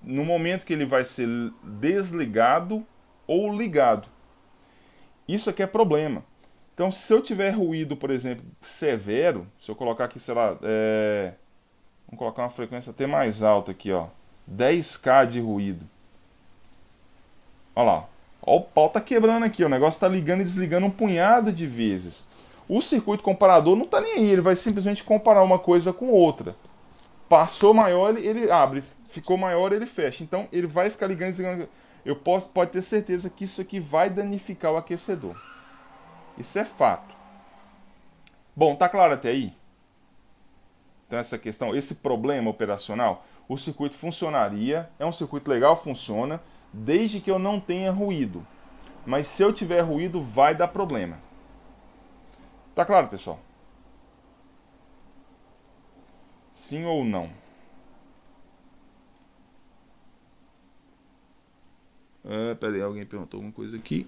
no momento que ele vai ser desligado ou ligado. Isso aqui é problema. Então, se eu tiver ruído, por exemplo, severo, se eu colocar aqui, sei lá, vamos colocar uma frequência até mais alta aqui, ó, 10K de ruído. Olha lá, ó, o pau tá quebrando aqui, ó, o negócio tá ligando e desligando um punhado de vezes. O circuito comparador não tá nem aí, ele vai simplesmente comparar uma coisa com outra. Passou maior, ele abre, ficou maior, ele fecha. Então, ele vai ficar ligando e desligando. Pode ter certeza que isso aqui vai danificar o aquecedor. Isso é fato. Bom, tá claro até aí? Então essa questão, esse problema operacional, o circuito funcionaria, é um circuito legal, funciona, desde que eu não tenha ruído. Mas se eu tiver ruído, vai dar problema. Tá claro, pessoal? Sim ou não? Peraí, alguém perguntou alguma coisa aqui.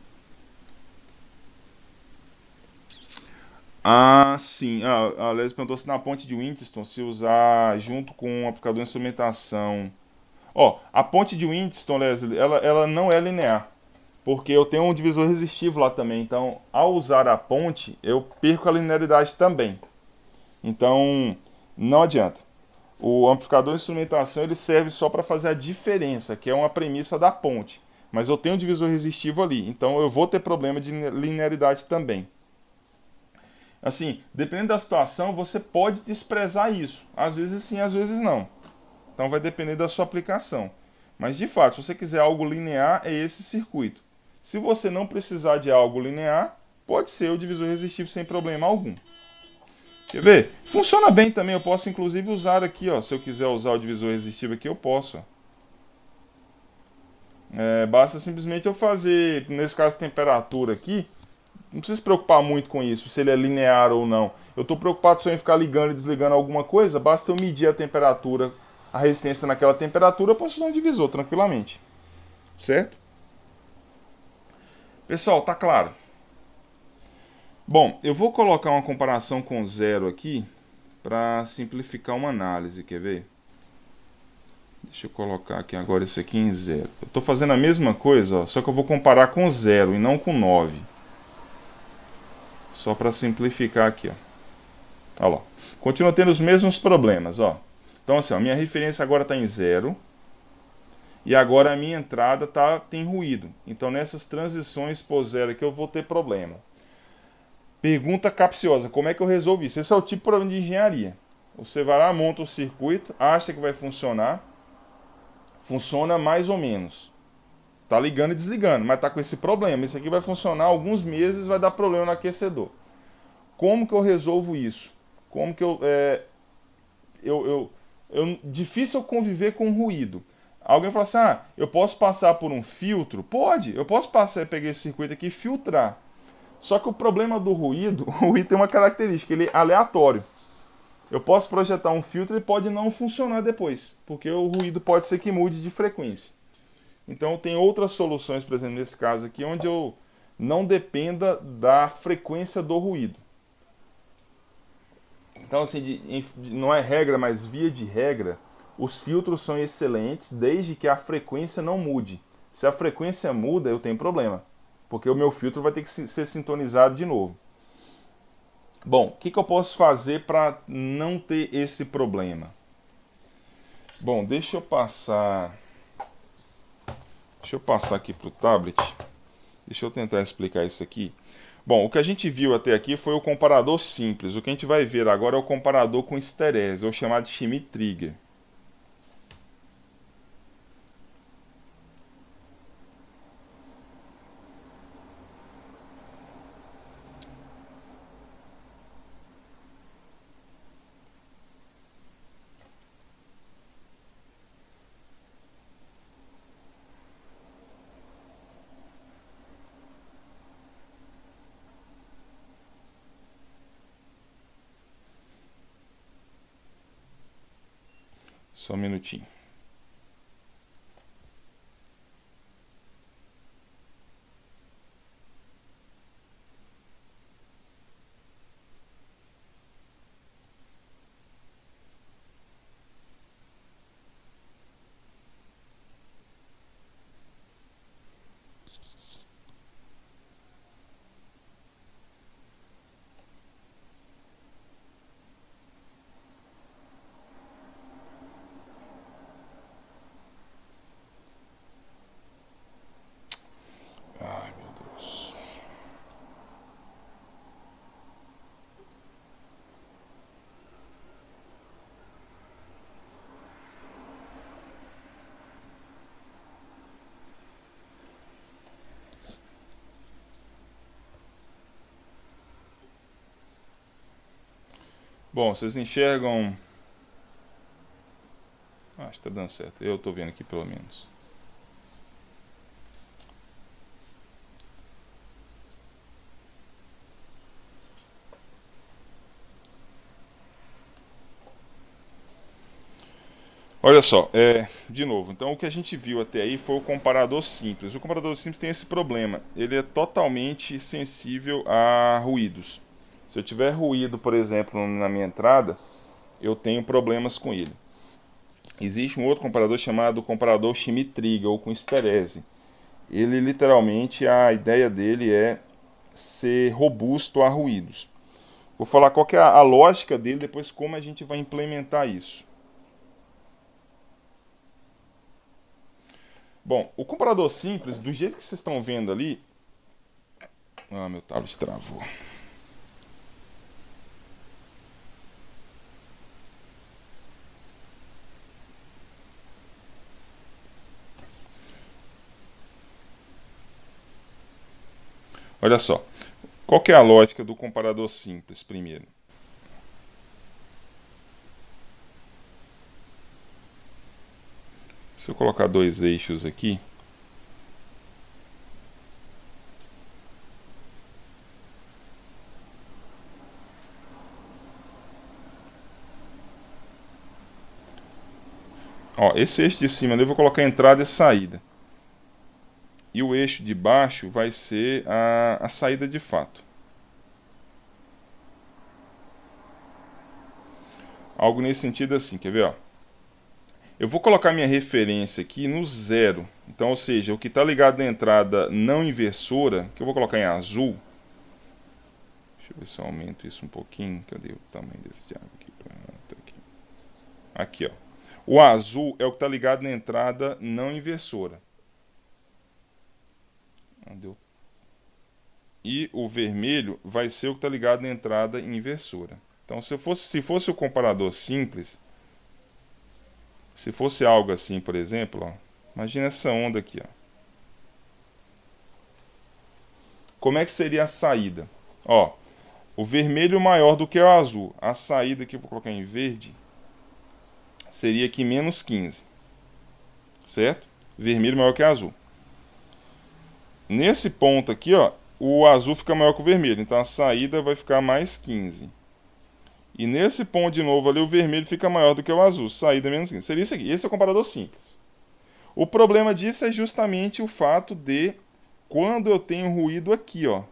Sim. A Leslie perguntou se na ponte de Winchester se usar junto com o aplicador de instrumentação. Ó, a ponte de Winchester, Leslie, ela não é linear. Porque eu tenho um divisor resistivo lá também. Então, ao usar a ponte, eu perco a linearidade também. Então, não adianta. O amplificador de instrumentação ele serve só para fazer a diferença, que é uma premissa da ponte. Mas eu tenho um divisor resistivo ali. Então, eu vou ter problema de linearidade também. Assim, dependendo da situação, você pode desprezar isso. Às vezes sim, às vezes não. Então vai depender da sua aplicação. Mas de fato, se você quiser algo linear, é esse circuito. Se você não precisar de algo linear, pode ser o divisor resistivo sem problema algum. Quer ver? Funciona bem também, eu posso inclusive usar aqui, ó. Se eu quiser usar o divisor resistivo aqui, eu posso. Basta simplesmente eu fazer, nesse caso, temperatura aqui. Não precisa se preocupar muito com isso, se ele é linear ou não. Eu estou preocupado só em ficar ligando e desligando alguma coisa, basta eu medir a temperatura, a resistência naquela temperatura, eu posso usar um divisor tranquilamente. Certo? Pessoal, tá claro? Bom, eu vou colocar uma comparação com zero aqui para simplificar uma análise, quer ver? Deixa eu colocar aqui agora isso aqui em zero. Eu estou fazendo a mesma coisa, ó, só que eu vou comparar com zero e não com 9. Só para simplificar aqui, ó. Olha lá. Continua tendo os mesmos problemas, ó. Então assim, a minha referência agora está em zero. E agora a minha entrada tem ruído. Então nessas transições por zero aqui eu vou ter problema. Pergunta capciosa, como é que eu resolvo isso? Esse é o tipo de problema de engenharia. Você vai lá, monta o circuito, acha que vai funcionar. Funciona mais ou menos. Tá ligando e desligando, mas tá com esse problema. Isso aqui vai funcionar alguns meses, vai dar problema no aquecedor. Como que eu resolvo isso? Como que difícil eu conviver com ruído. Alguém fala assim, eu posso passar por um filtro? Pode, eu posso passar, pegar esse circuito aqui e filtrar. Só que o problema do ruído, o ruído tem uma característica, ele é aleatório. Eu posso projetar um filtro e pode não funcionar depois, porque o ruído pode ser que mude de frequência. Então tem outras soluções, por exemplo, nesse caso aqui, onde eu não dependa da frequência do ruído. Então, assim, não é regra, mas via de regra, os filtros são excelentes desde que a frequência não mude. Se a frequência muda, eu tenho problema, porque o meu filtro vai ter que ser sintonizado de novo. Bom, o que eu posso fazer para não ter esse problema? Bom, deixa eu passar aqui para o tablet. Deixa eu tentar explicar isso aqui. Bom, o que a gente viu até aqui foi o comparador simples. O que a gente vai ver agora é o comparador com esterese, ou chamado de Schmitt-Trigger. Só um minutinho. Ai, meu Deus. Bom, vocês enxergam... Acho que tá dando certo. Eu tô vendo aqui pelo menos. Olha só, de novo, então o que a gente viu até aí foi o comparador simples. O comparador simples tem esse problema, ele é totalmente sensível a ruídos. Se eu tiver ruído, por exemplo, na minha entrada, eu tenho problemas com ele. Existe um outro comparador chamado comparador Schmitt-Trigger, ou com esterese. Ele literalmente, a ideia dele é ser robusto a ruídos. Vou falar qual que é a lógica dele, depois como a gente vai implementar isso. Bom, o comparador simples, do jeito que vocês estão vendo ali... Ah, meu tablet travou. Olha só, qual que é a lógica do comparador simples primeiro? Se eu colocar dois eixos aqui, ó, esse eixo de cima eu vou colocar entrada e saída. E o eixo de baixo vai ser a saída de fato. Algo nesse sentido assim, quer ver? Ó? Eu vou colocar minha referência aqui no zero. Então, ou seja, o que está ligado na entrada não inversora, que eu vou colocar em azul. Deixa eu ver se eu aumento isso um pouquinho. Cadê o tamanho desse diabo aqui? Aqui, ó. O azul é o que está ligado na entrada não inversora. E o vermelho vai ser o que está ligado na entrada inversora. Então, se fosse o comparador simples, se fosse algo assim, por exemplo, ó, imagina essa onda aqui. Ó. Como é que seria a saída? Ó, o vermelho maior do que o azul. A saída que eu vou colocar em verde seria aqui menos 15. Certo? Vermelho maior que azul. Nesse ponto aqui, ó, o azul fica maior que o vermelho. Então a saída vai ficar mais 15. E nesse ponto de novo ali, o vermelho fica maior do que o azul. Saída menos 15. Seria isso aqui. Esse é o comparador simples. O problema disso é justamente o fato de quando eu tenho ruído aqui, ó,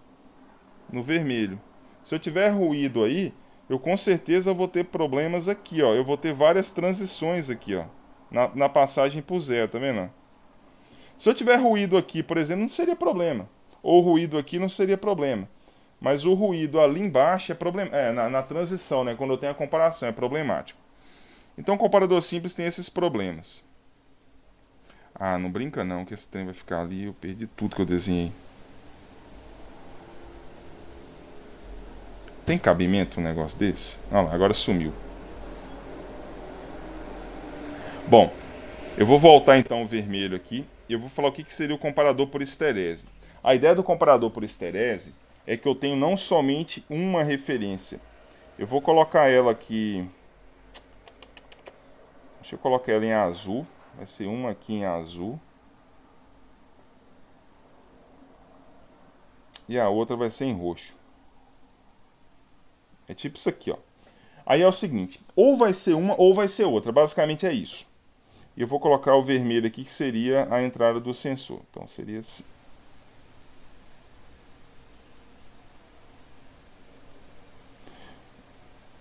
no vermelho. Se eu tiver ruído aí, eu com certeza vou ter problemas aqui, ó. Eu vou ter várias transições aqui, ó, na passagem por zero, tá vendo? Se eu tiver ruído aqui, por exemplo, não seria problema. Ou ruído aqui não seria problema. Mas o ruído ali embaixo é problema, na transição, né? Quando eu tenho a comparação, é problemático. Então o comparador simples tem esses problemas. Ah, não brinca não, que esse trem vai ficar ali, eu perdi tudo que eu desenhei. Tem cabimento um negócio desse? Olha lá, agora sumiu. Bom, eu vou voltar então o vermelho aqui e eu vou falar o que seria o comparador por histerese. A ideia do comparador por histerese é que eu tenho não somente uma referência. Eu vou colocar ela aqui. Deixa eu colocar ela em azul. Vai ser uma aqui em azul. E a outra vai ser em roxo. É tipo isso aqui, ó. Aí é o seguinte, ou vai ser uma ou vai ser outra. Basicamente é isso. E eu vou colocar o vermelho aqui, que seria a entrada do sensor. Então seria assim.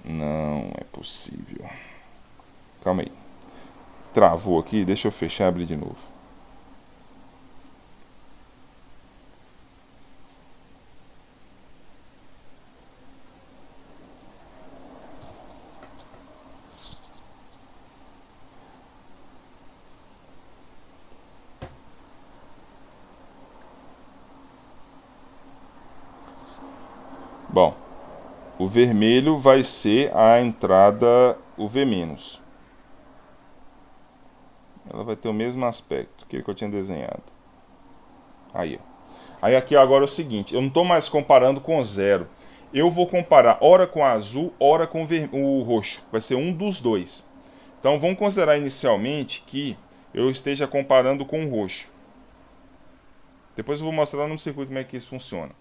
Não é possível. Calma aí. Travou aqui, deixa eu fechar e abrir de novo. Bom, o vermelho vai ser a entrada UV-. Ela vai ter o mesmo aspecto que eu tinha desenhado. Aí, ó. Aí aqui agora é o seguinte, eu não estou mais comparando com zero. Eu vou comparar ora com azul, ora com o roxo. Vai ser um dos dois. Então vamos considerar inicialmente que eu esteja comparando com o roxo. Depois eu vou mostrar no circuito como é que isso funciona.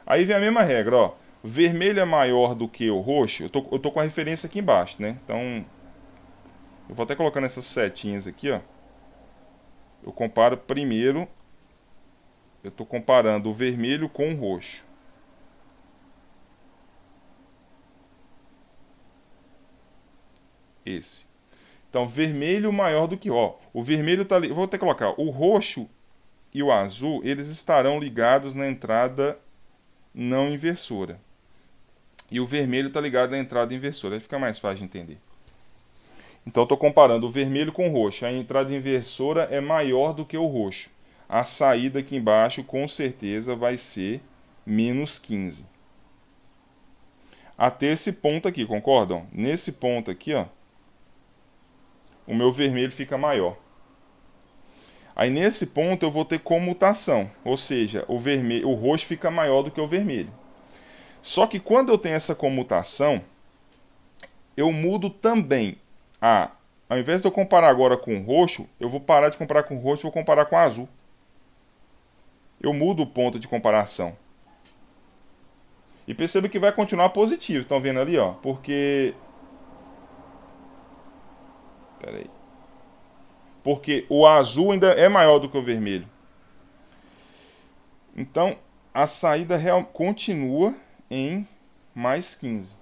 Aí vem a mesma regra, ó. O vermelho é maior do que o roxo. Eu tô com a referência aqui embaixo, né? Então, eu vou até colocando essas setinhas aqui, ó. Eu comparo primeiro. Eu estou comparando o vermelho com o roxo. Esse. Então, vermelho maior do que, ó. O vermelho está ali. Vou até colocar. O roxo e o azul, eles estarão ligados na entrada não inversora. E o vermelho está ligado na entrada inversora. Aí fica mais fácil de entender. Então, estou comparando o vermelho com o roxo. A entrada inversora é maior do que o roxo. A saída aqui embaixo, com certeza, vai ser menos 15. Até esse ponto aqui, concordam? Nesse ponto aqui, ó, o meu vermelho fica maior. Aí nesse ponto eu vou ter comutação, ou seja, o roxo fica maior do que o vermelho. Só que quando eu tenho essa comutação, eu mudo também ao invés de eu comparar agora com o roxo, eu vou parar de comparar com o roxo e vou comparar com o azul. Eu mudo o ponto de comparação. E perceba que vai continuar positivo. Estão vendo ali, ó? Porque... Pera aí. Porque o azul ainda é maior do que o vermelho. Então, a saída continua em mais 15.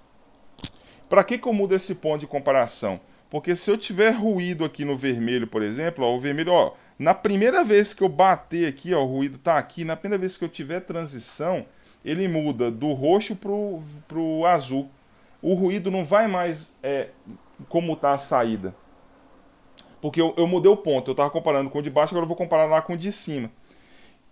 Para que eu mudo esse ponto de comparação? Porque se eu tiver ruído aqui no vermelho, por exemplo, ó, o vermelho, ó, na primeira vez que eu bater aqui, ó, o ruído está aqui, na primeira vez que eu tiver transição, ele muda do roxo pro azul. O ruído não vai mais comutar a saída. Porque eu mudei o ponto, eu estava comparando com o de baixo, agora eu vou comparar lá com o de cima.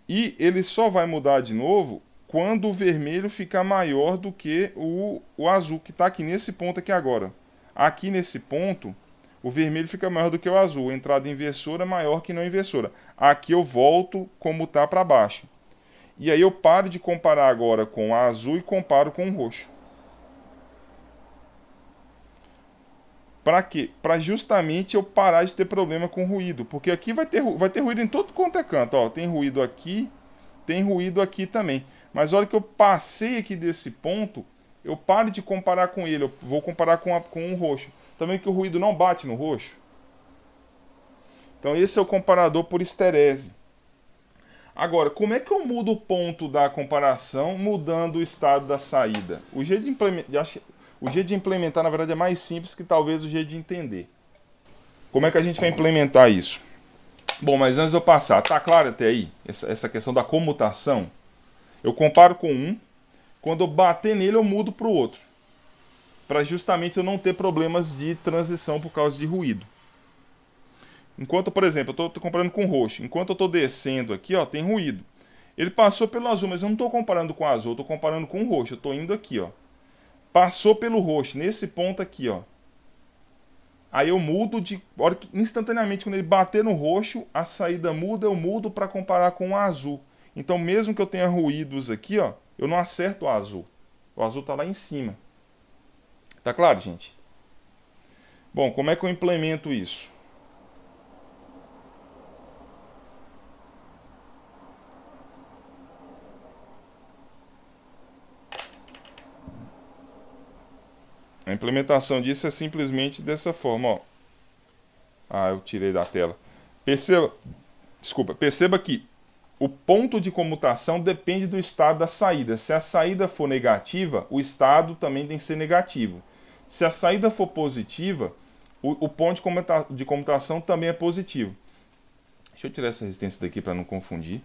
E ele só vai mudar de novo quando o vermelho ficar maior do que o azul, que está aqui nesse ponto aqui agora. Aqui nesse ponto, o vermelho fica maior do que o azul, entrada inversora maior que não inversora. Aqui eu volto como está para baixo. E aí eu paro de comparar agora com o azul e comparo com o roxo. Para quê? Para justamente eu parar de ter problema com ruído. Porque aqui vai ter ruído em todo quanto é canto. Ó, tem ruído aqui também. Mas a hora que eu passei aqui desse ponto, eu paro de comparar com ele. Eu vou comparar com o roxo. Também que o ruído não bate no roxo. Então esse é o comparador por histerese. Agora, como é que eu mudo o ponto da comparação mudando o estado da saída? O jeito de implementar, na verdade, é mais simples que talvez o jeito de entender. Como é que a gente vai implementar isso? Bom, mas antes de eu passar, tá claro até aí essa questão da comutação? Eu comparo com um, quando eu bater nele eu mudo para o outro. Para justamente eu não ter problemas de transição por causa de ruído. Enquanto, por exemplo, eu estou comparando com o roxo. Enquanto eu estou descendo aqui, ó, tem ruído. Ele passou pelo azul, mas eu não estou comparando com o azul, eu estou comparando com o roxo. Eu estou indo aqui, ó. Passou pelo roxo, nesse ponto aqui, ó. Aí eu mudo instantaneamente, quando ele bater no roxo, a saída muda, eu mudo para comparar com o azul. Então, mesmo que eu tenha ruídos aqui, ó, eu não acerto o azul. O azul está lá em cima. Tá claro, gente? Bom, como é que eu implemento isso? A implementação disso é simplesmente dessa forma, ó. Ah, eu tirei da tela. Perceba que o ponto de comutação depende do estado da saída. Se a saída for negativa, o estado também tem que ser negativo. Se a saída for positiva, o ponto de comutação também é positivo. Deixa eu tirar essa resistência daqui para não confundir.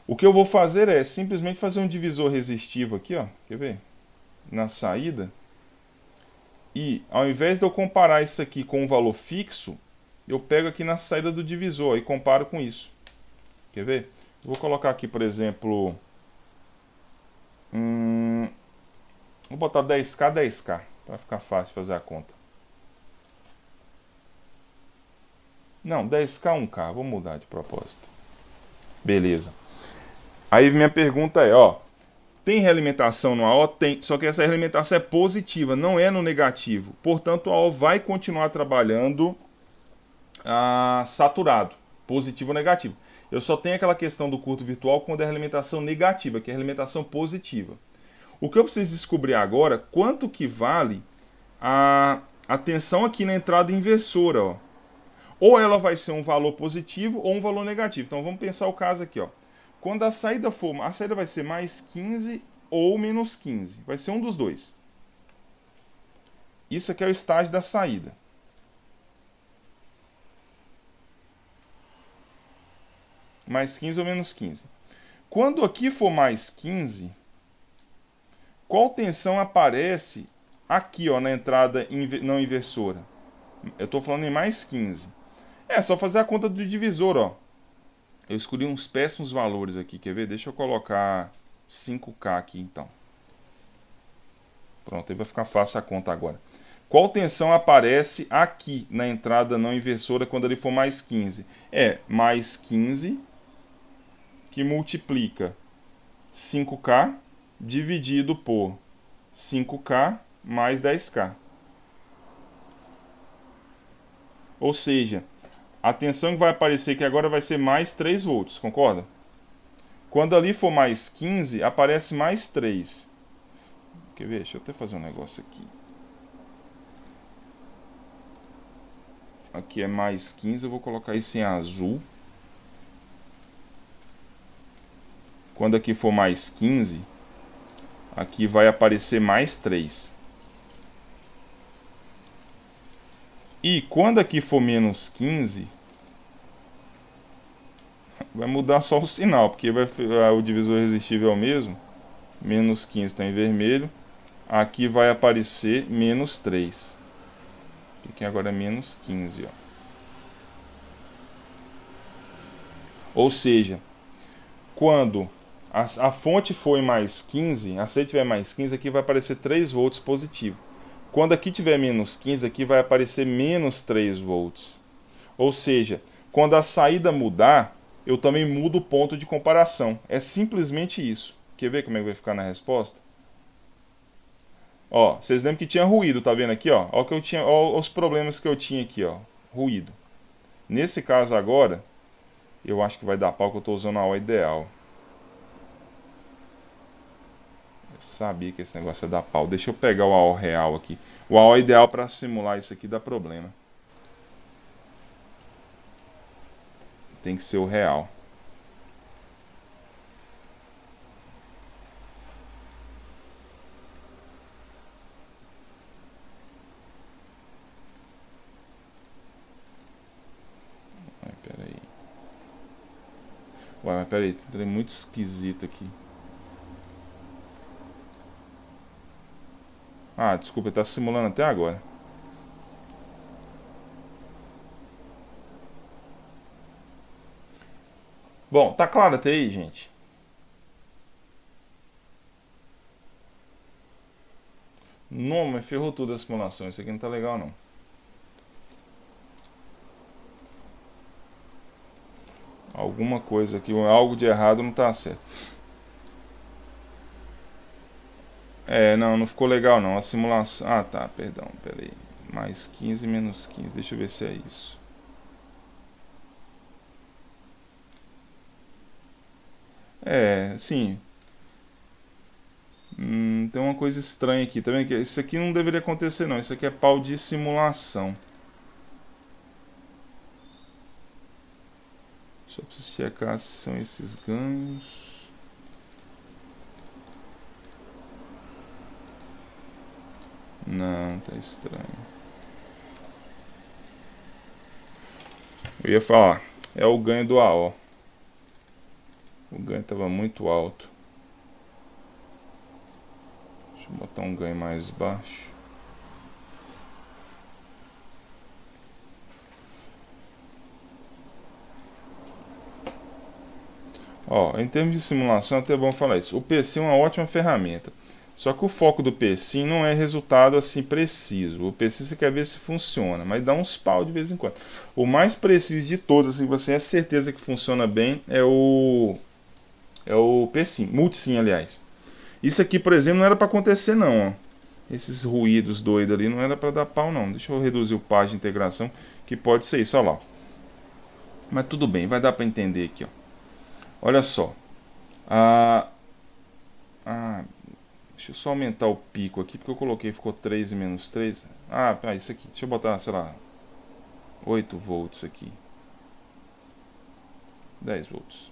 O que eu vou fazer é simplesmente fazer um divisor resistivo aqui, ó. Quer ver? Na saída. E ao invés de eu comparar isso aqui com um valor fixo, eu pego aqui na saída do divisor e comparo com isso. Quer ver? Vou colocar aqui, por exemplo, vou botar 10K, 10K, para ficar fácil fazer a conta. Não, 10K, 1K, vou mudar de propósito. Beleza. Aí minha pergunta é, ó, tem realimentação no AO? Tem, só que essa realimentação é positiva, não é no negativo. Portanto, o AO vai continuar trabalhando saturado, positivo ou negativo. Eu só tenho aquela questão do curto virtual quando é realimentação negativa, que é a realimentação positiva. O que eu preciso descobrir agora, quanto que vale a tensão aqui na entrada inversora, ó. Ou ela vai ser um valor positivo ou um valor negativo. Então vamos pensar o caso aqui, ó. Quando a saída vai ser mais 15 ou menos 15. Vai ser um dos dois. Isso aqui é o estágio da saída. Mais 15 ou menos 15. Quando aqui for mais 15, qual tensão aparece aqui, ó, na entrada não inversora? Eu estou falando em mais 15. É só fazer a conta do divisor, ó. Eu escolhi uns péssimos valores aqui, quer ver? Deixa eu colocar 5K aqui, então. Pronto, aí vai ficar fácil a conta agora. Qual tensão aparece aqui na entrada não inversora quando ele for mais 15? É mais 15 que multiplica 5K dividido por 5K mais 10K. Ou seja, a tensão que vai aparecer aqui agora vai ser mais 3 volts, concorda? Quando ali for mais 15, aparece mais 3. Quer ver? Deixa eu até fazer um negócio aqui. Aqui é mais 15, eu vou colocar isso em azul. Quando aqui for mais 15, aqui vai aparecer mais 3. E quando aqui for menos 15, vai mudar só o sinal, porque o divisor resistível é o mesmo. Menos 15 está em vermelho. Aqui vai aparecer menos 3. Aqui agora é menos 15. Ó. Ou seja, quando a fonte for em mais 15, a C tiver mais 15, aqui vai aparecer 3 volts positivo. Quando aqui tiver menos 15, aqui vai aparecer menos 3 volts. Ou seja, quando a saída mudar, eu também mudo o ponto de comparação. É simplesmente isso. Quer ver como é que vai ficar na resposta? Ó, vocês lembram que tinha ruído, tá vendo aqui, ó? Ó, que eu tinha, ó os problemas que eu tinha aqui, ó. Ruído. Nesse caso agora, eu acho que vai dar pau que eu estou usando a O ideal. Eu sabia que esse negócio ia dar pau. Deixa eu pegar o AO real aqui. O AO ideal para simular isso aqui dá problema. Tem que ser o real. Ai, peraí. Ué, mas peraí, tem muito esquisito aqui. Ah, desculpa, ele tá simulando até agora. Bom, tá claro até aí, gente? Não, mas ferrou tudo a simulação. Isso aqui não tá legal, não. Alguma coisa aqui, algo de errado não tá certo. É, não ficou legal não. A simulação... Ah, tá, perdão, peraí. Mais 15 menos 15. Deixa eu ver se é isso. É, sim. Tem uma coisa estranha aqui, tá vendo? Isso aqui não deveria acontecer não. Isso aqui é pau de simulação. Só preciso checar se são esses ganhos. Não, tá estranho. Eu ia falar, é o ganho do AO. O ganho estava muito alto. Deixa eu botar um ganho mais baixo. Ó, em termos de simulação, é até bom falar isso. O PSIM é uma ótima ferramenta. Só que o foco do PSIM não é resultado assim preciso. O PSIM você quer ver se funciona, mas dá uns pau de vez em quando. O mais preciso de todos, assim, você tem certeza que funciona bem, é o PSIM, Multisim, aliás. Isso aqui, por exemplo, não era para acontecer não, ó. Esses ruídos doidos ali não era para dar pau não. Deixa eu reduzir o par de integração, que pode ser isso, olha lá. Mas tudo bem, vai dar para entender aqui, ó. Olha só. Deixa eu só aumentar o pico aqui, porque eu coloquei, ficou 3 e menos 3. Isso aqui. Deixa eu botar, sei lá, 8 volts aqui. 10 volts.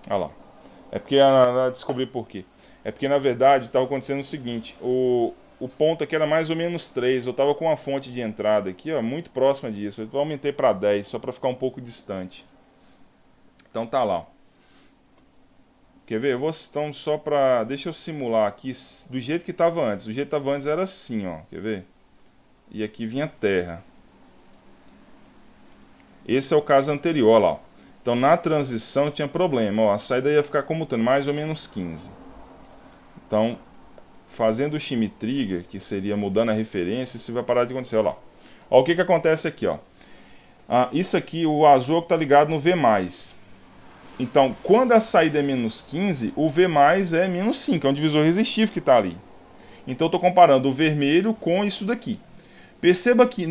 Olha lá. É porque descobri por quê. É porque na verdade estava acontecendo o seguinte: o ponto aqui era mais ou menos 3. Eu estava com uma fonte de entrada aqui, ó, muito próxima disso. Eu aumentei para 10 só para ficar um pouco distante. Então tá lá. Quer ver? Eu vou então só para, deixa eu simular aqui do jeito que estava antes. Do jeito que estava antes era assim, ó. Quer ver? E aqui vinha terra. Esse é o caso anterior, ó lá. Então na transição tinha problema, ó, a saída ia ficar comutando mais ou menos 15. Então, fazendo o shimmy trigger, que seria mudando a referência, isso vai parar de acontecer. Olha lá. Olha o que acontece aqui, ó. Isso aqui, o azul está ligado no V+. Então, quando a saída é menos 15, o V+, é menos 5, é um divisor resistivo que está ali. Então, eu estou comparando o vermelho com isso daqui. Perceba que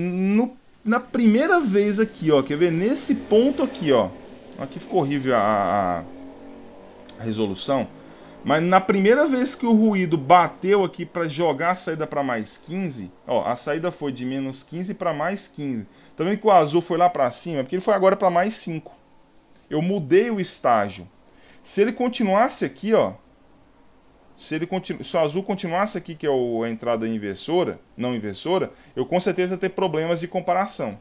na primeira vez aqui, ó, quer ver? Nesse ponto aqui, ó. Aqui ficou horrível a resolução. Mas na primeira vez que o ruído bateu aqui para jogar a saída para mais 15, ó, a saída foi de menos 15 para mais 15. Tá vendo que o azul foi lá para cima? Porque ele foi agora para mais 5. Eu mudei o estágio. Se ele continuasse aqui, ó, se o azul continuasse aqui, que é a entrada inversora, não inversora, eu com certeza ia ter problemas de comparação.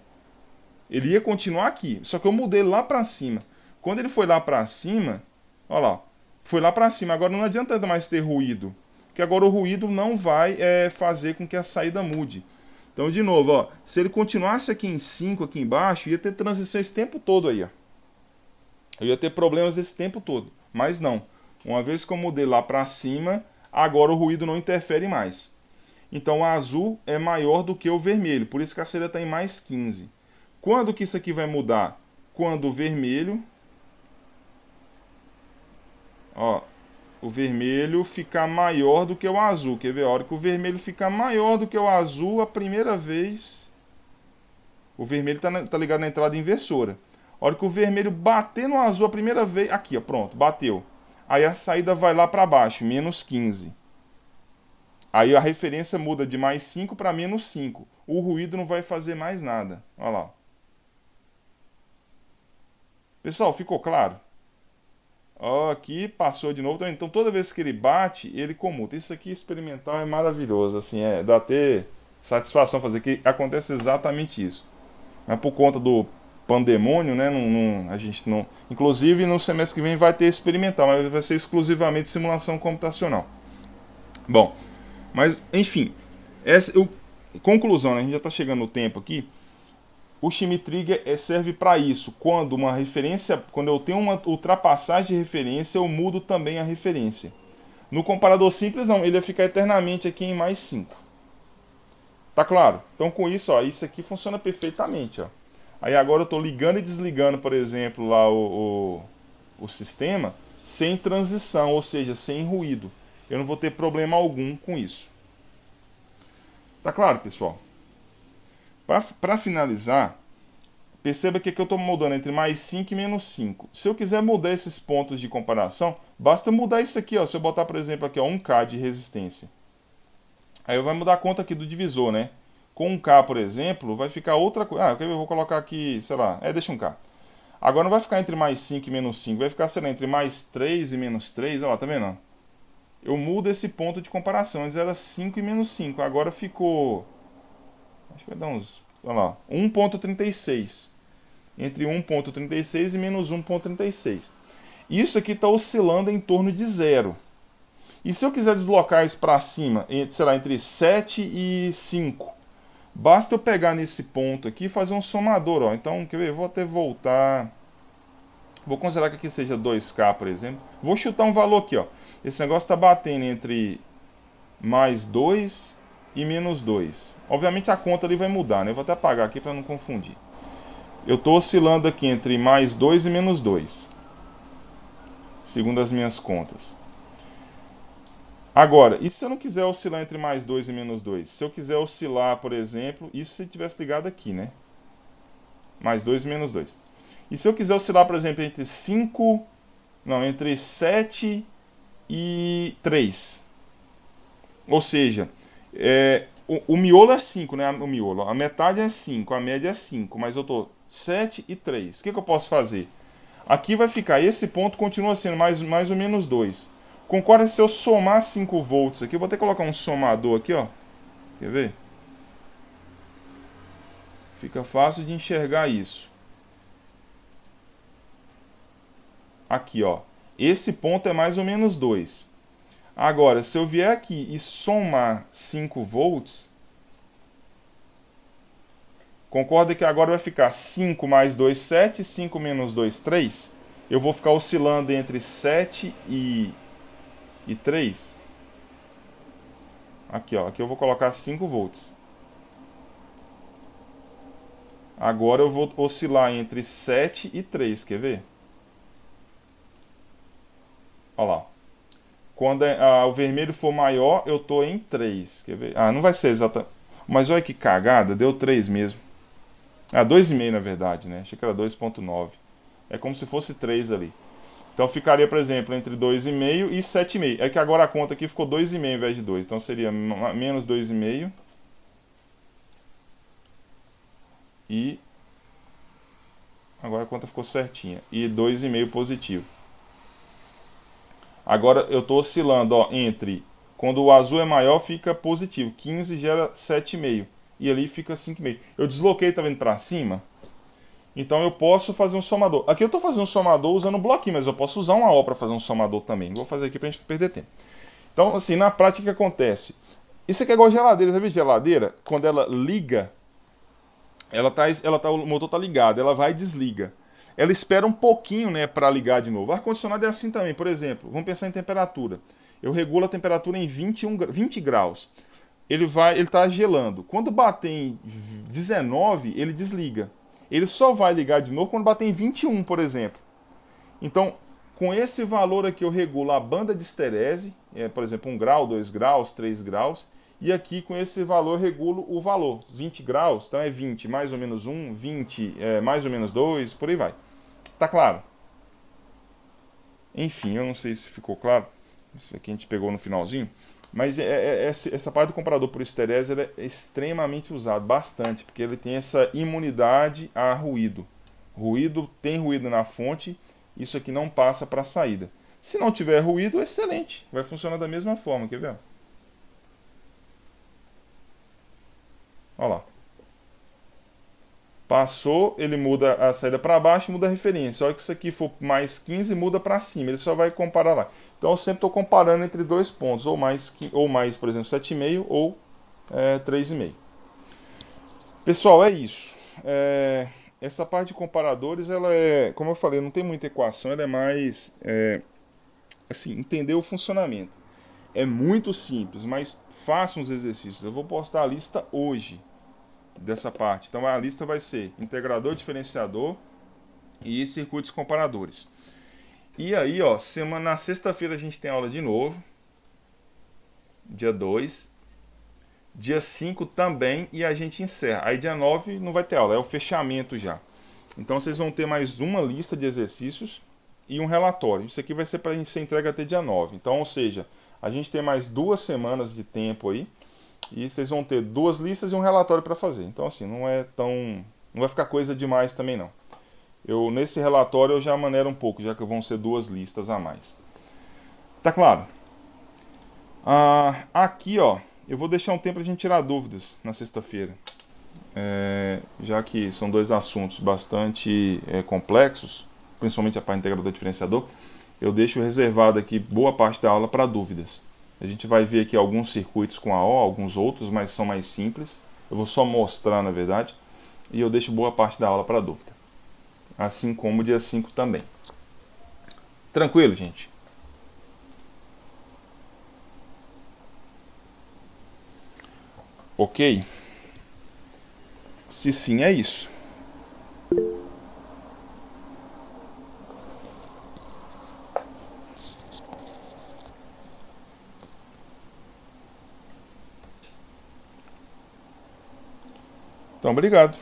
Ele ia continuar aqui, só que eu mudei ele lá para cima. Quando ele foi lá para cima, olha lá, foi lá para cima. Agora não adianta mais ter ruído, porque agora o ruído não vai fazer com que a saída mude. Então, de novo, ó, se ele continuasse aqui em 5, aqui embaixo, ia ter transição esse tempo todo aí, ó. Eu ia ter problemas esse tempo todo, mas não. Uma vez que eu mudei lá para cima, agora o ruído não interfere mais. Então o azul é maior do que o vermelho, por isso que a saída está em mais 15. Quando que isso aqui vai mudar? Quando o vermelho, ó, o vermelho ficar maior do que o azul. Quer ver? A hora que o vermelho ficar maior do que o azul, a primeira vez, o vermelho está ligado na entrada inversora. A hora que o vermelho bater no azul a primeira vez, aqui, ó, pronto, bateu. Aí a saída vai lá para baixo, menos 15. Aí a referência muda de mais 5 para menos 5. O ruído não vai fazer mais nada. Olha lá. Pessoal, ficou claro? Ó, aqui passou de novo. Então toda vez que ele bate, ele comuta. Isso aqui experimental é maravilhoso. Assim, dá até satisfação fazer, que acontece exatamente isso. Mas por conta do pandemônio, né? A gente não. Inclusive no semestre que vem vai ter experimental, mas vai ser exclusivamente simulação computacional. Bom, mas enfim, conclusão, né? A gente já está chegando no tempo aqui. O shimmy trigger serve para isso. Quando eu tenho uma ultrapassagem de referência, eu mudo também a referência. No comparador simples não, ele vai ficar eternamente aqui em mais 5. Tá claro? Então com isso, ó, isso aqui funciona perfeitamente, ó. Aí agora eu estou ligando e desligando, por exemplo, lá o sistema sem transição, ou seja, sem ruído. Eu não vou ter problema algum com isso. Tá claro, pessoal? Para finalizar, perceba que aqui eu estou mudando entre mais 5 e menos 5. Se eu quiser mudar esses pontos de comparação, basta mudar isso aqui, ó. Se eu botar, por exemplo, aqui ó, 1K de resistência. Aí vai mudar a conta aqui do divisor, né? Com 1K, por exemplo, vai ficar outra coisa. Eu vou colocar aqui, sei lá, deixa 1K. Agora não vai ficar entre mais 5 e menos 5, vai ficar, sei lá, entre mais 3 e menos 3. Olha lá, tá vendo? Eu mudo esse ponto de comparação. Antes era 5 e menos 5, agora ficou... Acho que vai dar uns... Olha lá, 1.36. Entre 1.36 e menos 1.36. Isso aqui está oscilando em torno de 0. E se eu quiser deslocar isso para cima, sei lá, entre 7 e 5, basta eu pegar nesse ponto aqui e fazer um somador, ó. Então, quer ver? Eu vou até voltar. Vou considerar que aqui seja 2K, por exemplo. Vou chutar um valor aqui, ó. Esse negócio está batendo entre mais 2 e menos 2. Obviamente a conta ali vai mudar, né? Eu vou até apagar aqui para não confundir. Eu estou oscilando aqui entre mais 2 e menos 2, segundo as minhas contas. Agora, e se eu não quiser oscilar entre mais 2 e menos 2? Se eu quiser oscilar, por exemplo, isso se tivesse ligado aqui, né? Mais 2 e menos 2. E se eu quiser oscilar, por exemplo, entre 5... Não, entre 7 e 3. Ou seja, o miolo é 5, né? O miolo. A metade é 5, a média é 5. Mas eu estou 7 e 3. O que eu posso fazer? Aqui vai ficar, esse ponto continua sendo mais ou menos 2. Concorda se eu somar 5 volts aqui? Eu vou até colocar um somador aqui, ó. Quer ver? Fica fácil de enxergar isso. Aqui, ó. Esse ponto é mais ou menos 2. Agora, se eu vier aqui e somar 5 volts, concorda que agora vai ficar 5 mais 2, 7, 5 menos 2, 3. Eu vou ficar oscilando entre 7 e 3. Aqui, ó. Aqui eu vou colocar 5 volts. Agora eu vou oscilar entre 7 e 3, quer ver? Olha lá. Quando o vermelho for maior, eu tô em 3, quer ver? Ah, não vai ser exatamente. Mas olha que cagada, deu 3 mesmo. Ah, 2,5 na verdade, né? Achei que era 2,9. É como se fosse 3 ali. Então ficaria, por exemplo, entre 2,5 e 7,5. É que agora a conta aqui ficou 2,5 ao invés de 2. Então seria menos 2,5 e... Agora a conta ficou certinha. E 2,5 positivo. Agora eu estou oscilando, ó, entre... Quando o azul é maior, fica positivo. 15 gera 7,5. E ali fica 5,5. Eu desloquei, tá vendo, para cima? Então eu posso fazer um somador. Aqui eu estou fazendo um somador usando um bloquinho, mas eu posso usar uma O para fazer um somador também. Vou fazer aqui para a gente não perder tempo. Então, assim, na prática o que acontece? Isso aqui é igual geladeira. Sabe geladeira? Quando ela liga, o motor está ligado, ela vai e desliga. Ela espera um pouquinho, né, para ligar de novo. O ar-condicionado é assim também. Por exemplo, vamos pensar em temperatura. Eu regulo a temperatura em 20 graus. Ele está gelando. Quando bater em 19, ele desliga. Ele só vai ligar de novo quando bater em 21, por exemplo. Então, com esse valor aqui eu regulo a banda de esterese, por exemplo, 1 grau, 2 graus, 3 graus, e aqui com esse valor eu regulo o valor. 20 graus, então é 20 mais ou menos 1, 20 mais ou menos 2, por aí vai. Tá claro? Enfim, eu não sei se ficou claro. Isso aqui a gente pegou no finalzinho. Mas essa parte do comparador por esterese é extremamente usado, bastante, porque ele tem essa imunidade a ruído. Tem ruído na fonte, isso aqui não passa para a saída. Se não tiver ruído, excelente, vai funcionar da mesma forma, quer ver? Olha lá. Passou, ele muda a saída para baixo, muda a referência. A hora que isso aqui for mais 15, muda para cima. Ele só vai comparar lá. Então eu sempre estou comparando entre dois pontos, ou mais, por exemplo, 7,5 ou 3,5. Pessoal, é isso. Essa parte de comparadores, ela é, como eu falei, não tem muita equação, ela é mais assim, entender o funcionamento. É muito simples, mas faça uns exercícios. Eu vou postar a lista hoje dessa parte. Então a lista vai ser integrador, diferenciador e circuitos comparadores. E aí, ó, na sexta-feira a gente tem aula de novo. Dia 2. Dia 5 também e a gente encerra. Aí dia 9 não vai ter aula, é o fechamento já. Então vocês vão ter mais uma lista de exercícios e um relatório. Isso aqui vai ser para ser entregue até dia 9. Então, ou seja, a gente tem mais 2 semanas de tempo aí. E vocês vão ter 2 listas e um relatório para fazer. Então, assim, não vai ficar coisa demais também não. Nesse relatório eu já maneiro um pouco, já que vão ser 2 listas a mais. Tá claro? Aqui, ó, eu vou deixar um tempo para a gente tirar dúvidas na sexta-feira. Já que são 2 assuntos bastante complexos, principalmente a parte integrador diferenciador, eu deixo reservado aqui boa parte da aula para dúvidas. A gente vai ver aqui alguns circuitos com AO, alguns outros, mas são mais simples. Eu vou só mostrar, na verdade, e eu deixo boa parte da aula para dúvida. Assim como o dia 5 também. Tranquilo, gente? Ok? Se sim, é isso. Então, obrigado.